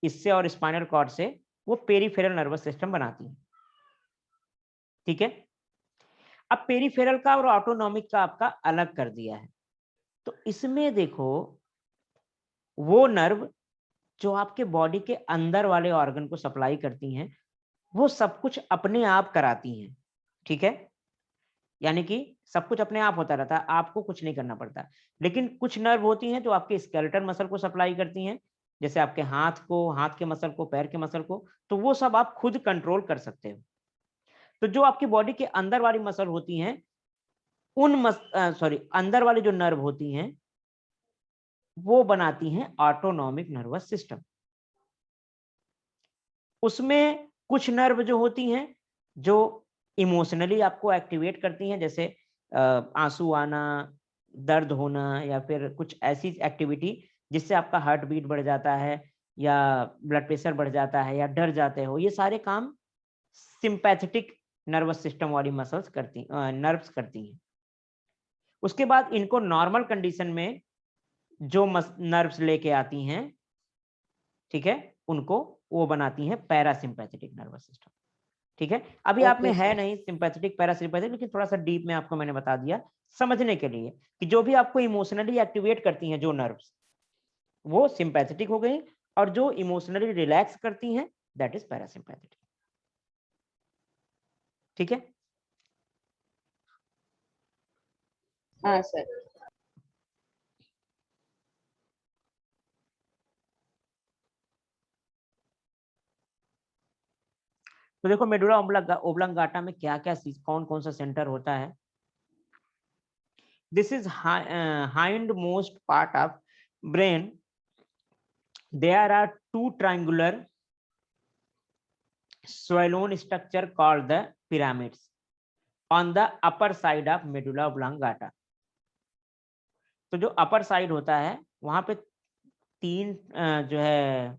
A: इससे और स्पाइनल कॉर्ड से, वो पेरीफेरल नर्वस सिस्टम बनाती हैं। ठीक है, अब पेरीफेरल का और ऑटोनॉमिक का आपका अलग कर दिया है। तो इसमें देखो, वो नर्व जो आपके बॉडी के अंदर वाले ऑर्गन को सप्लाई करती हैं, वो सब कुछ अपने आप कराती हैं। ठीक है, यानी कि सब कुछ अपने आप होता रहता है, आपको कुछ नहीं करना पड़ता। लेकिन कुछ नर्व होती हैं जो आपके स्केलेटल मसल को सप्लाई करती हैं, जैसे आपके हाथ को, हाथ के मसल को, पैर के मसल को, तो वो सब आप खुद कंट्रोल कर सकते हो। तो जो आपकी बॉडी के अंदर वाली मसल होती हैं, अंदर वाली जो नर्व होती हैं, वो बनाती हैं ऑटोनॉमिक नर्वस सिस्टम। उसमें कुछ नर्व जो होती हैं, जो इमोशनली आपको एक्टिवेट करती हैं, जैसे आंसू आना, दर्द होना, या फिर कुछ ऐसी एक्टिविटी जिससे आपका हार्ट बीट बढ़ जाता है, या ब्लड प्रेशर बढ़ जाता है, या डर जाते हो, ये सारे काम सिंपैथेटिक नर्वस सिस्टम वाली मसल्स करती, नर्व्स करती हैं। उसके बाद इनको नॉर्मल कंडीशन में जो नर्व्स लेके आती हैं, ठीक है, उनको वो बनाती हैं पैरासिम्पैथेटिक नर्वस सिस्टम। ठीक है, अभी आप में
B: ओके
A: है
B: सर।
A: नहीं सिंपैथेटिक पैरासिम्पैथेटिक, लेकिन थोड़ा सा डीप में आपको मैंने बता दिया समझने के लिए, कि जो भी आपको इमोशनली एक्टिवेट करती हैं जो नर्व्स, वो सिंपैथेटिक हो गई, और जो इमोशनली रिलैक्स करती हैं, दैट इज पैरासिम्पैथेटिक। ठीक है,
B: हाँ सर।
A: तो देखो मेडुला ओब्लंगाटा में क्या क्या कौन कौन सा सेंटर होता है। This is hindmost part of brain. There are two triangular swollen structure called the pyramids on the upper side of medulla oblongata। तो जो अपर साइड होता है वहां पे तीन जो है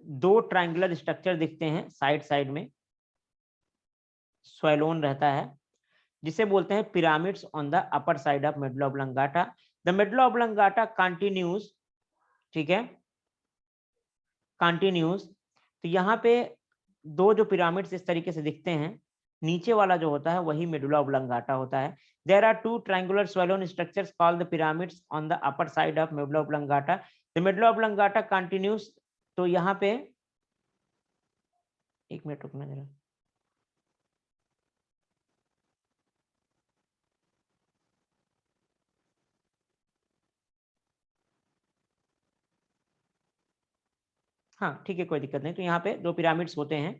A: दो ट्रायंगुलर स्ट्रक्चर दिखते हैं साइड साइड में, स्वैलोन रहता है, जिसे बोलते हैं pyramids on the upper side of medulla oblongata. The medulla oblongata continues, ठीक है, कंटिन्यूज। तो यहाँ पे दो जो पिरामिड्स इस तरीके से दिखते हैं, नीचे वाला जो होता है वही मेडुला ऑब्लंगाटा होता है। There are two triangular swollen structures called the pyramids on the upper side of medulla oblongata. The medulla oblongata continues. तो यहाँ पे एक मिनट रुकना जरा। हाँ ठीक है, कोई दिक्कत नहीं। तो यहाँ पे दो पिरामिड्स होते हैं।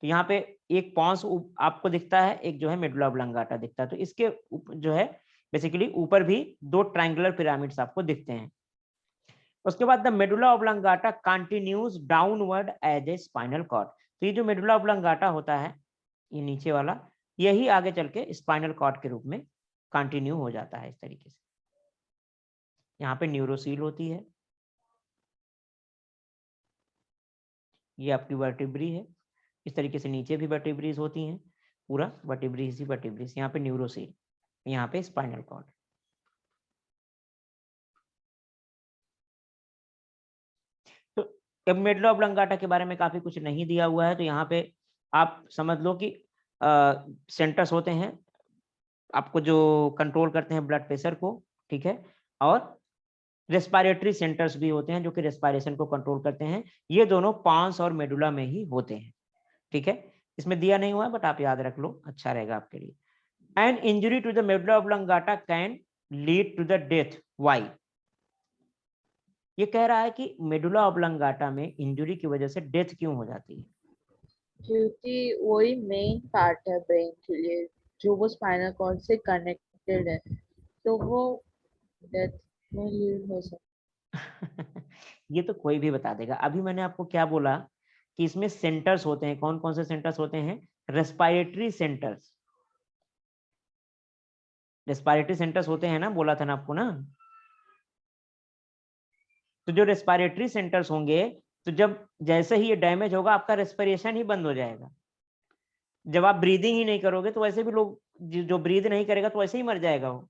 A: तो यहाँ पे एक पॉन्स आपको दिखता है, एक जो है मेडुला ऑब्लंगाटा दिखता है। तो इसके जो है बेसिकली ऊपर भी दो ट्रायंगुलर पिरामिड्स आपको दिखते हैं। उसके बाद the medulla oblongata continues downward as a spinal cord. तो ये जो मेडुला ऑब्लंगाटा होता है, ये नीचे वाला, यही आगे चल के स्पाइनल कॉर्ड के रूप में कंटिन्यू हो जाता है इस तरीके से। यहाँ पे न्यूरोसील होती है, ये आपकी वर्टिब्री है। इस तरीके से नीचे भी वर्टिब्रीज होती हैं, पूरा वर्टिब्रीज ही वर्टिब्रीज। यहाँ पे न्यूरोसील, यहाँ पे स्पाइनल कॉर्ड। तो अब मेडुला ऑब्लंगाटा के बारे में काफी कुछ नहीं दिया हुआ है, तो यहाँ पे आप समझ लो कि सेंटर्स होते हैं आपको जो कंट्रोल करते हैं ब्लड प्रेशर को, ठीक है, और रेस्पिरेटरी सेंटर्स भी होते हैं जो कि रेस्पिरेशन को कंट्रोल करते हैं। ये दोनों पांस और मेडुला में ही होते हैं, ठीक है। इसमें दिया नहीं हुआ है बट आप याद रख लो, अच्छा रहेगा आपके लिए। An injury to the medulla oblongata can lead to the death. Why? ये कह रहा है कि मेडुला ऑब्लंगाटा में इंजरी की वजह से डेथ क्यों हो जाती है?
B: क्योंकि वही मेन पार्ट है ब्रेन के लिए जो वो स्पाइनल कॉर्ड से कनेक्टेड है, तो वो डेथ में लीड हो सकता
A: ये तो कोई भी बता देगा। अभी मैंने आपको क्या बोला कि इसमें सेंटर्स होते हैं। कौन कौन से सेंटर्स होते हैं? Respiratory centres. रेस्पिरेटरी सेंटर्स होते हैं ना, बोला था ना आपको ना। तो जो रेस्पिरेटरी सेंटर्स होंगे, तो जब जैसे ही ये डैमेज होगा आपका रेस्पिरेशन ही बंद हो जाएगा। जब आप ब्रीदिंग ही नहीं करोगे तो वैसे भी लोग जो ब्रीद नहीं करेगा तो वैसे ही मर जाएगा वो।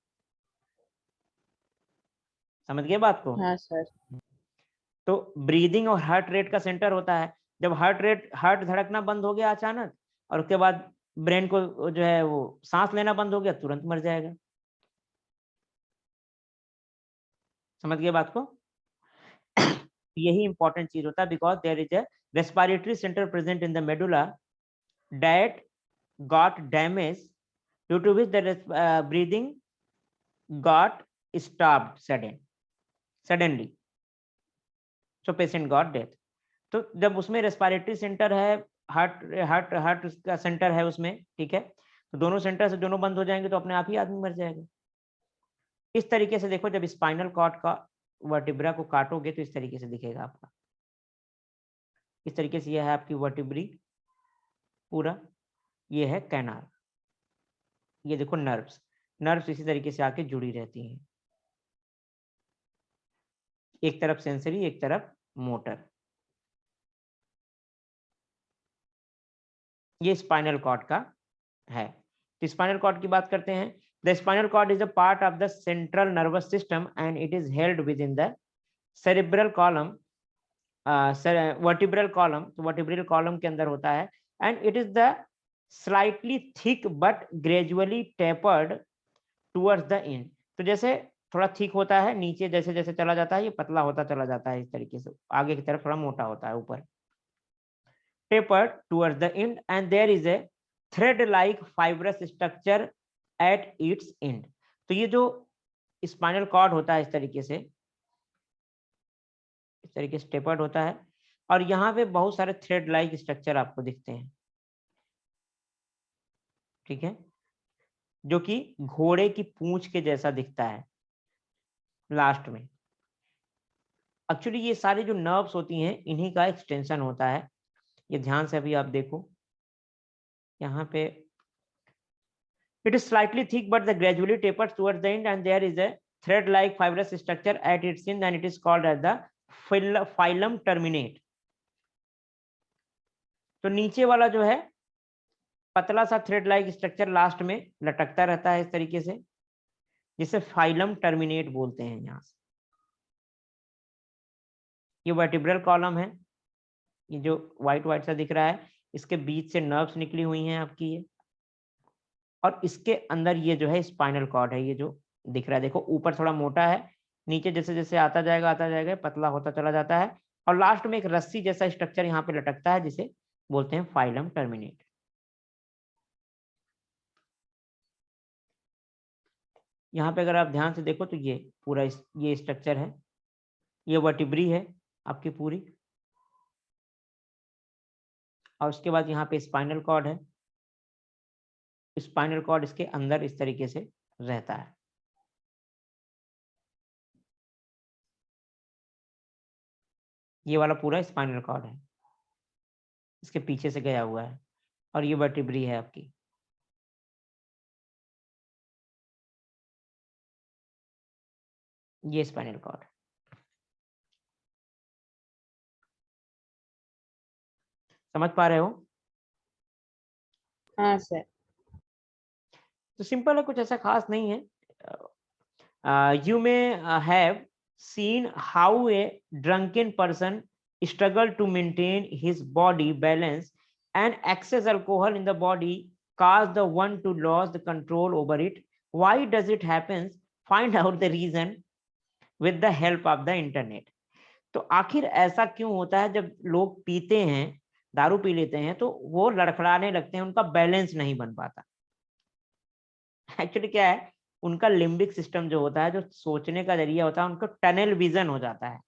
A: समझ गए बात को?
B: हाँ सर।
A: तो ब्रीदिंग और हार्ट रेट का सेंटर होता है। जब हार्ट धड़कना बंद हो गया अचानक, और उसके बाद ब्रेन को जो है वो सांस लेना बंद हो गया, तुरंत मर जाएगा। समझ गए बात को? यही इंपॉर्टेंट चीज होता है, because there is a respiratory centre present in the medulla that got damaged, due to which the breathing got stopped suddenly, so patient got death। तो जब उसमें रेस्पिरेटरी सेंटर है, हार्ट का सेंटर है उसमें, ठीक है, तो दोनों सेंटर से दोनों बंद हो जाएंगे तो अपने आप ही आदमी मर जाएगा। इस तरीके से देखो, जब स्पाइनल कॉर्ड का वर्टिब्रा को काटोगे तो इस तरीके से दिखेगा आपका। इस तरीके से यह है आपकी वर्टिब्री पूरा, ये है कैनाल। ये देखो नर्व्स इसी तरीके से आके जुड़ी रहती हैं, एक तरफ सेंसरी एक तरफ मोटर। ये स्पाइनल कॉर्ड का है। तो स्पाइनल कॉर्ड की बात करते हैं। The spinal cord is a part of the central nervous system and it is held within the cerebral column, vertebral column. तो वर्टिब्रल कॉलम के अंदर होता है, and it is the slightly thick but gradually tapered towards the end. तो जैसे थोड़ा thick होता है, नीचे जैसे जैसे चला जाता है ये पतला होता चला जाता है, इस तरीके से आगे की तरफ थोड़ा मोटा होता है ऊपर, tapered towards the end, and there is a thread-like fibrous structure at its end। तो ये जो स्पाइनल कॉर्ड होता है इस तरीके से tapered होता है, और यहाँ पे बहुत सारे थ्रेड लाइक स्ट्रक्चर आपको दिखते हैं। ठीक है, जो कि घोड़े की पूंछ के जैसा दिखता है लास्ट में। एक्चुअली ये सारे जो नर्व्स होती हैं इन्हीं का एक्सटेंशन होता है। ये ध्यान से अभी आप देखो यहाँ पे, it is slightly thick but the gradually tapers towards the end and there is a thread like fibrous structure at its end and it is called as the phylum terminate। तो नीचे वाला जो है पतला सा थ्रेड लाइक स्ट्रक्चर लास्ट में लटकता रहता है इस तरीके से, जिसे फाइलम टर्मिनेट बोलते हैं। यहाँ से ये वर्टिब्रल कॉलम है, ये जो व्हाइट व्हाइट सा दिख रहा है, इसके बीच से नर्व्स निकली हुई हैं आपकी ये, और इसके अंदर ये जो है स्पाइनल कॉर्ड है, ये जो दिख रहा है देखो, ऊपर थोड़ा मोटा है, नीचे जैसे जैसे आता जाएगा पतला होता चला जाता है, और लास्ट में एक रस्सी जैसा स्ट्रक्चर यहाँ पे लटकता है जिसे बोलते हैं फाइलम टर्मिनेट। यहाँ पे अगर आप ध्यान से देखो तो ये पूरा ये स्ट्रक्चर है, ये वर्टिब्री है आपकी पूरी, और उसके बाद यहाँ पे स्पाइनल कॉर्ड है, स्पाइनल कॉर्ड इसके अंदर इस तरीके से रहता है। ये वाला पूरा स्पाइनल कॉर्ड है, इसके पीछे से गया हुआ है, और ये वर्टिब्री है आपकी। ये स्पाइनल कॉर्ड, समझ पा रहे हो?
B: हाँ सर।
A: तो सिंपल है, कुछ ऐसा खास नहीं है। You may have seen how a drunken person struggle to maintain his body balance and excess alcohol in the body cause the one to lose the control over it. Why does it happen? Find out the reason with the help of the internet. तो आखिर ऐसा क्यों होता है जब लोग पीते हैं, दारू पी लेते हैं, तो वो लड़खड़ाने लगते हैं, उनका बैलेंस नहीं बन पाता। एक्चुअली क्या है, उनका लिम्बिक सिस्टम जो होता है, जो सोचने का जरिया होता है, उनको टनल विजन हो जाता है।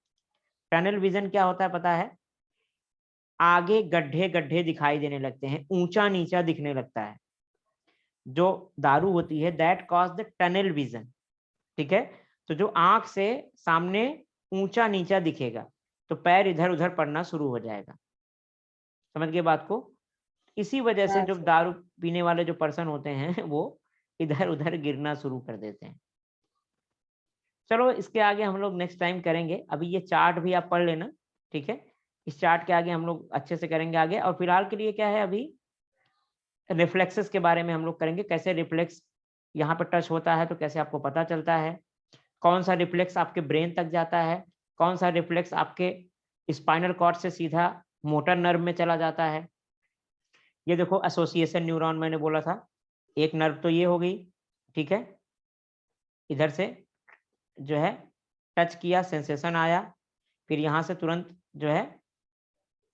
A: टनल विजन क्या होता है पता है? आगे गड्ढे गड्ढे दिखाई देने लगते हैं, ऊंचा नीचा दिखने लगता है। जो दारू होती है that cause the tunnel vision, ठीक है। तो जो आंख से सामने ऊंचा नीचा दिखेगा, तो पैर इधर उधर पड़ना शुरू हो जाएगा। समझ गए बात को? इसी वजह से
B: हाँ
A: जो
B: सर।
A: दारू पीने वाले जो पर्सन होते हैं वो इधर उधर गिरना शुरू कर देते हैं। चलो इसके आगे हम लोग नेक्स्ट टाइम करेंगे, अभी ये चार्ट भी आप पढ़ लेना, ठीक है। इस चार्ट के आगे हम लोग अच्छे से करेंगे आगे, और फिलहाल के लिए क्या है, अभी रिफ्लेक्सेस के बारे में हम लोग करेंगे, कैसे रिफ्लेक्स यहाँ पर टच होता है तो कैसे आपको पता चलता है, कौन सा रिफ्लेक्स आपके ब्रेन तक जाता है, कौन सा रिफ्लेक्स आपके स्पाइनल कॉर्ड से सीधा मोटर नर्व में चला जाता है। ये देखो एसोसिएशन न्यूरॉन मैंने बोला था, एक नर्व तो ये हो गई, ठीक है, इधर से जो है टच किया, सेंसेशन आया, फिर यहाँ से तुरंत जो है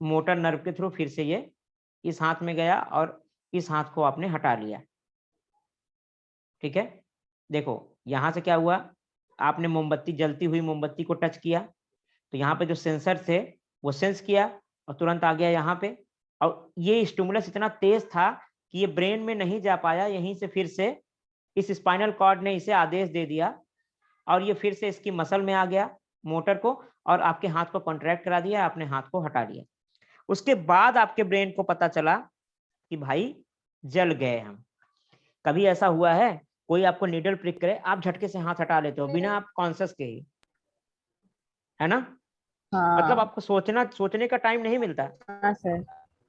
A: मोटर नर्व के थ्रू फिर से ये इस हाथ में गया और इस हाथ को आपने हटा लिया, ठीक है। देखो यहाँ से क्या हुआ, आपने मोमबत्ती, जलती हुई मोमबत्ती को टच किया, तो यहाँ पे जो सेंसर थे वो सेंस किया और तुरंत आ गया यहाँ पे, और ये स्टिमुलस इतना तेज था कि ये ब्रेन में नहीं जा पाया, यहीं से फिर से इस स्पाइनल कॉर्ड ने इसे आदेश दे दिया और ये फिर से इसकी मसल में आ गया मोटर को, और आपके हाथ को कॉन्ट्रैक्ट करा दिया, आपने हाथ को हटा लिया। उसके बाद आपके ब्रेन को पता चला कि भाई जल गए हम। कभी ऐसा हुआ है कोई आपको नीडल प्रिक करे, आप झटके से हाथ हटा लेते हो बिना आप कॉन्शियस के ही, है ना? मतलब
B: हाँ।
A: आपको सोचने का टाइम नहीं मिलता।
B: हाँ सर।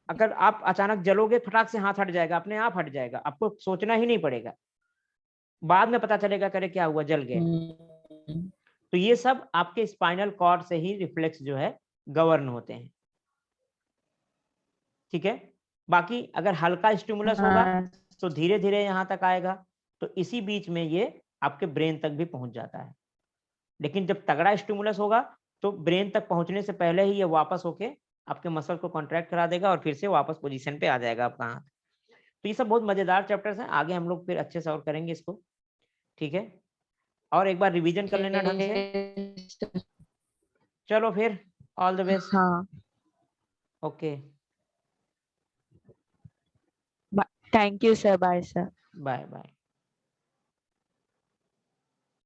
A: अगर आप अचानक जलोगे, फटाक से हाथ हट जाएगा, अपने आप हट जाएगा, आपको सोचना ही नहीं पड़ेगा, बाद में पता चलेगा करे क्या हुआ, जल गए।
B: हम्म।
A: तो ये सब आपके स्पाइनल कॉर्ड से ही रिफ्लेक्स जो है गवर्न होते हैं, ठीक है। बाकी अगर हल्का स्टिमुलस होगा
B: हाँ
A: तो धीरे धीरे यहाँ तक आएगा, तो इसी बीच में ये आपके ब्रेन तक भी पहुंच जाता है। लेकिन जब तगड़ा स्टिमुलस होगा तो ब्रेन तक पहुंचने से पहले ही ये वापस होके आपके मसल को कॉन्ट्रैक्ट करा देगा और फिर से वापस पोजीशन पे आ जाएगा आपका हाथ। तो ये सब बहुत मजेदार चैप्टर्स हैं, आगे हम लोग फिर अच्छे से और करेंगे इसको, ठीक है। और एक बार रिवीजन कर लेना ढंग से।
B: सर।
A: चलो फिर, ऑल द बेस्ट।
B: हाँ।
A: Okay.
B: Thank you, sir. Bye, sir.
A: Bye bye.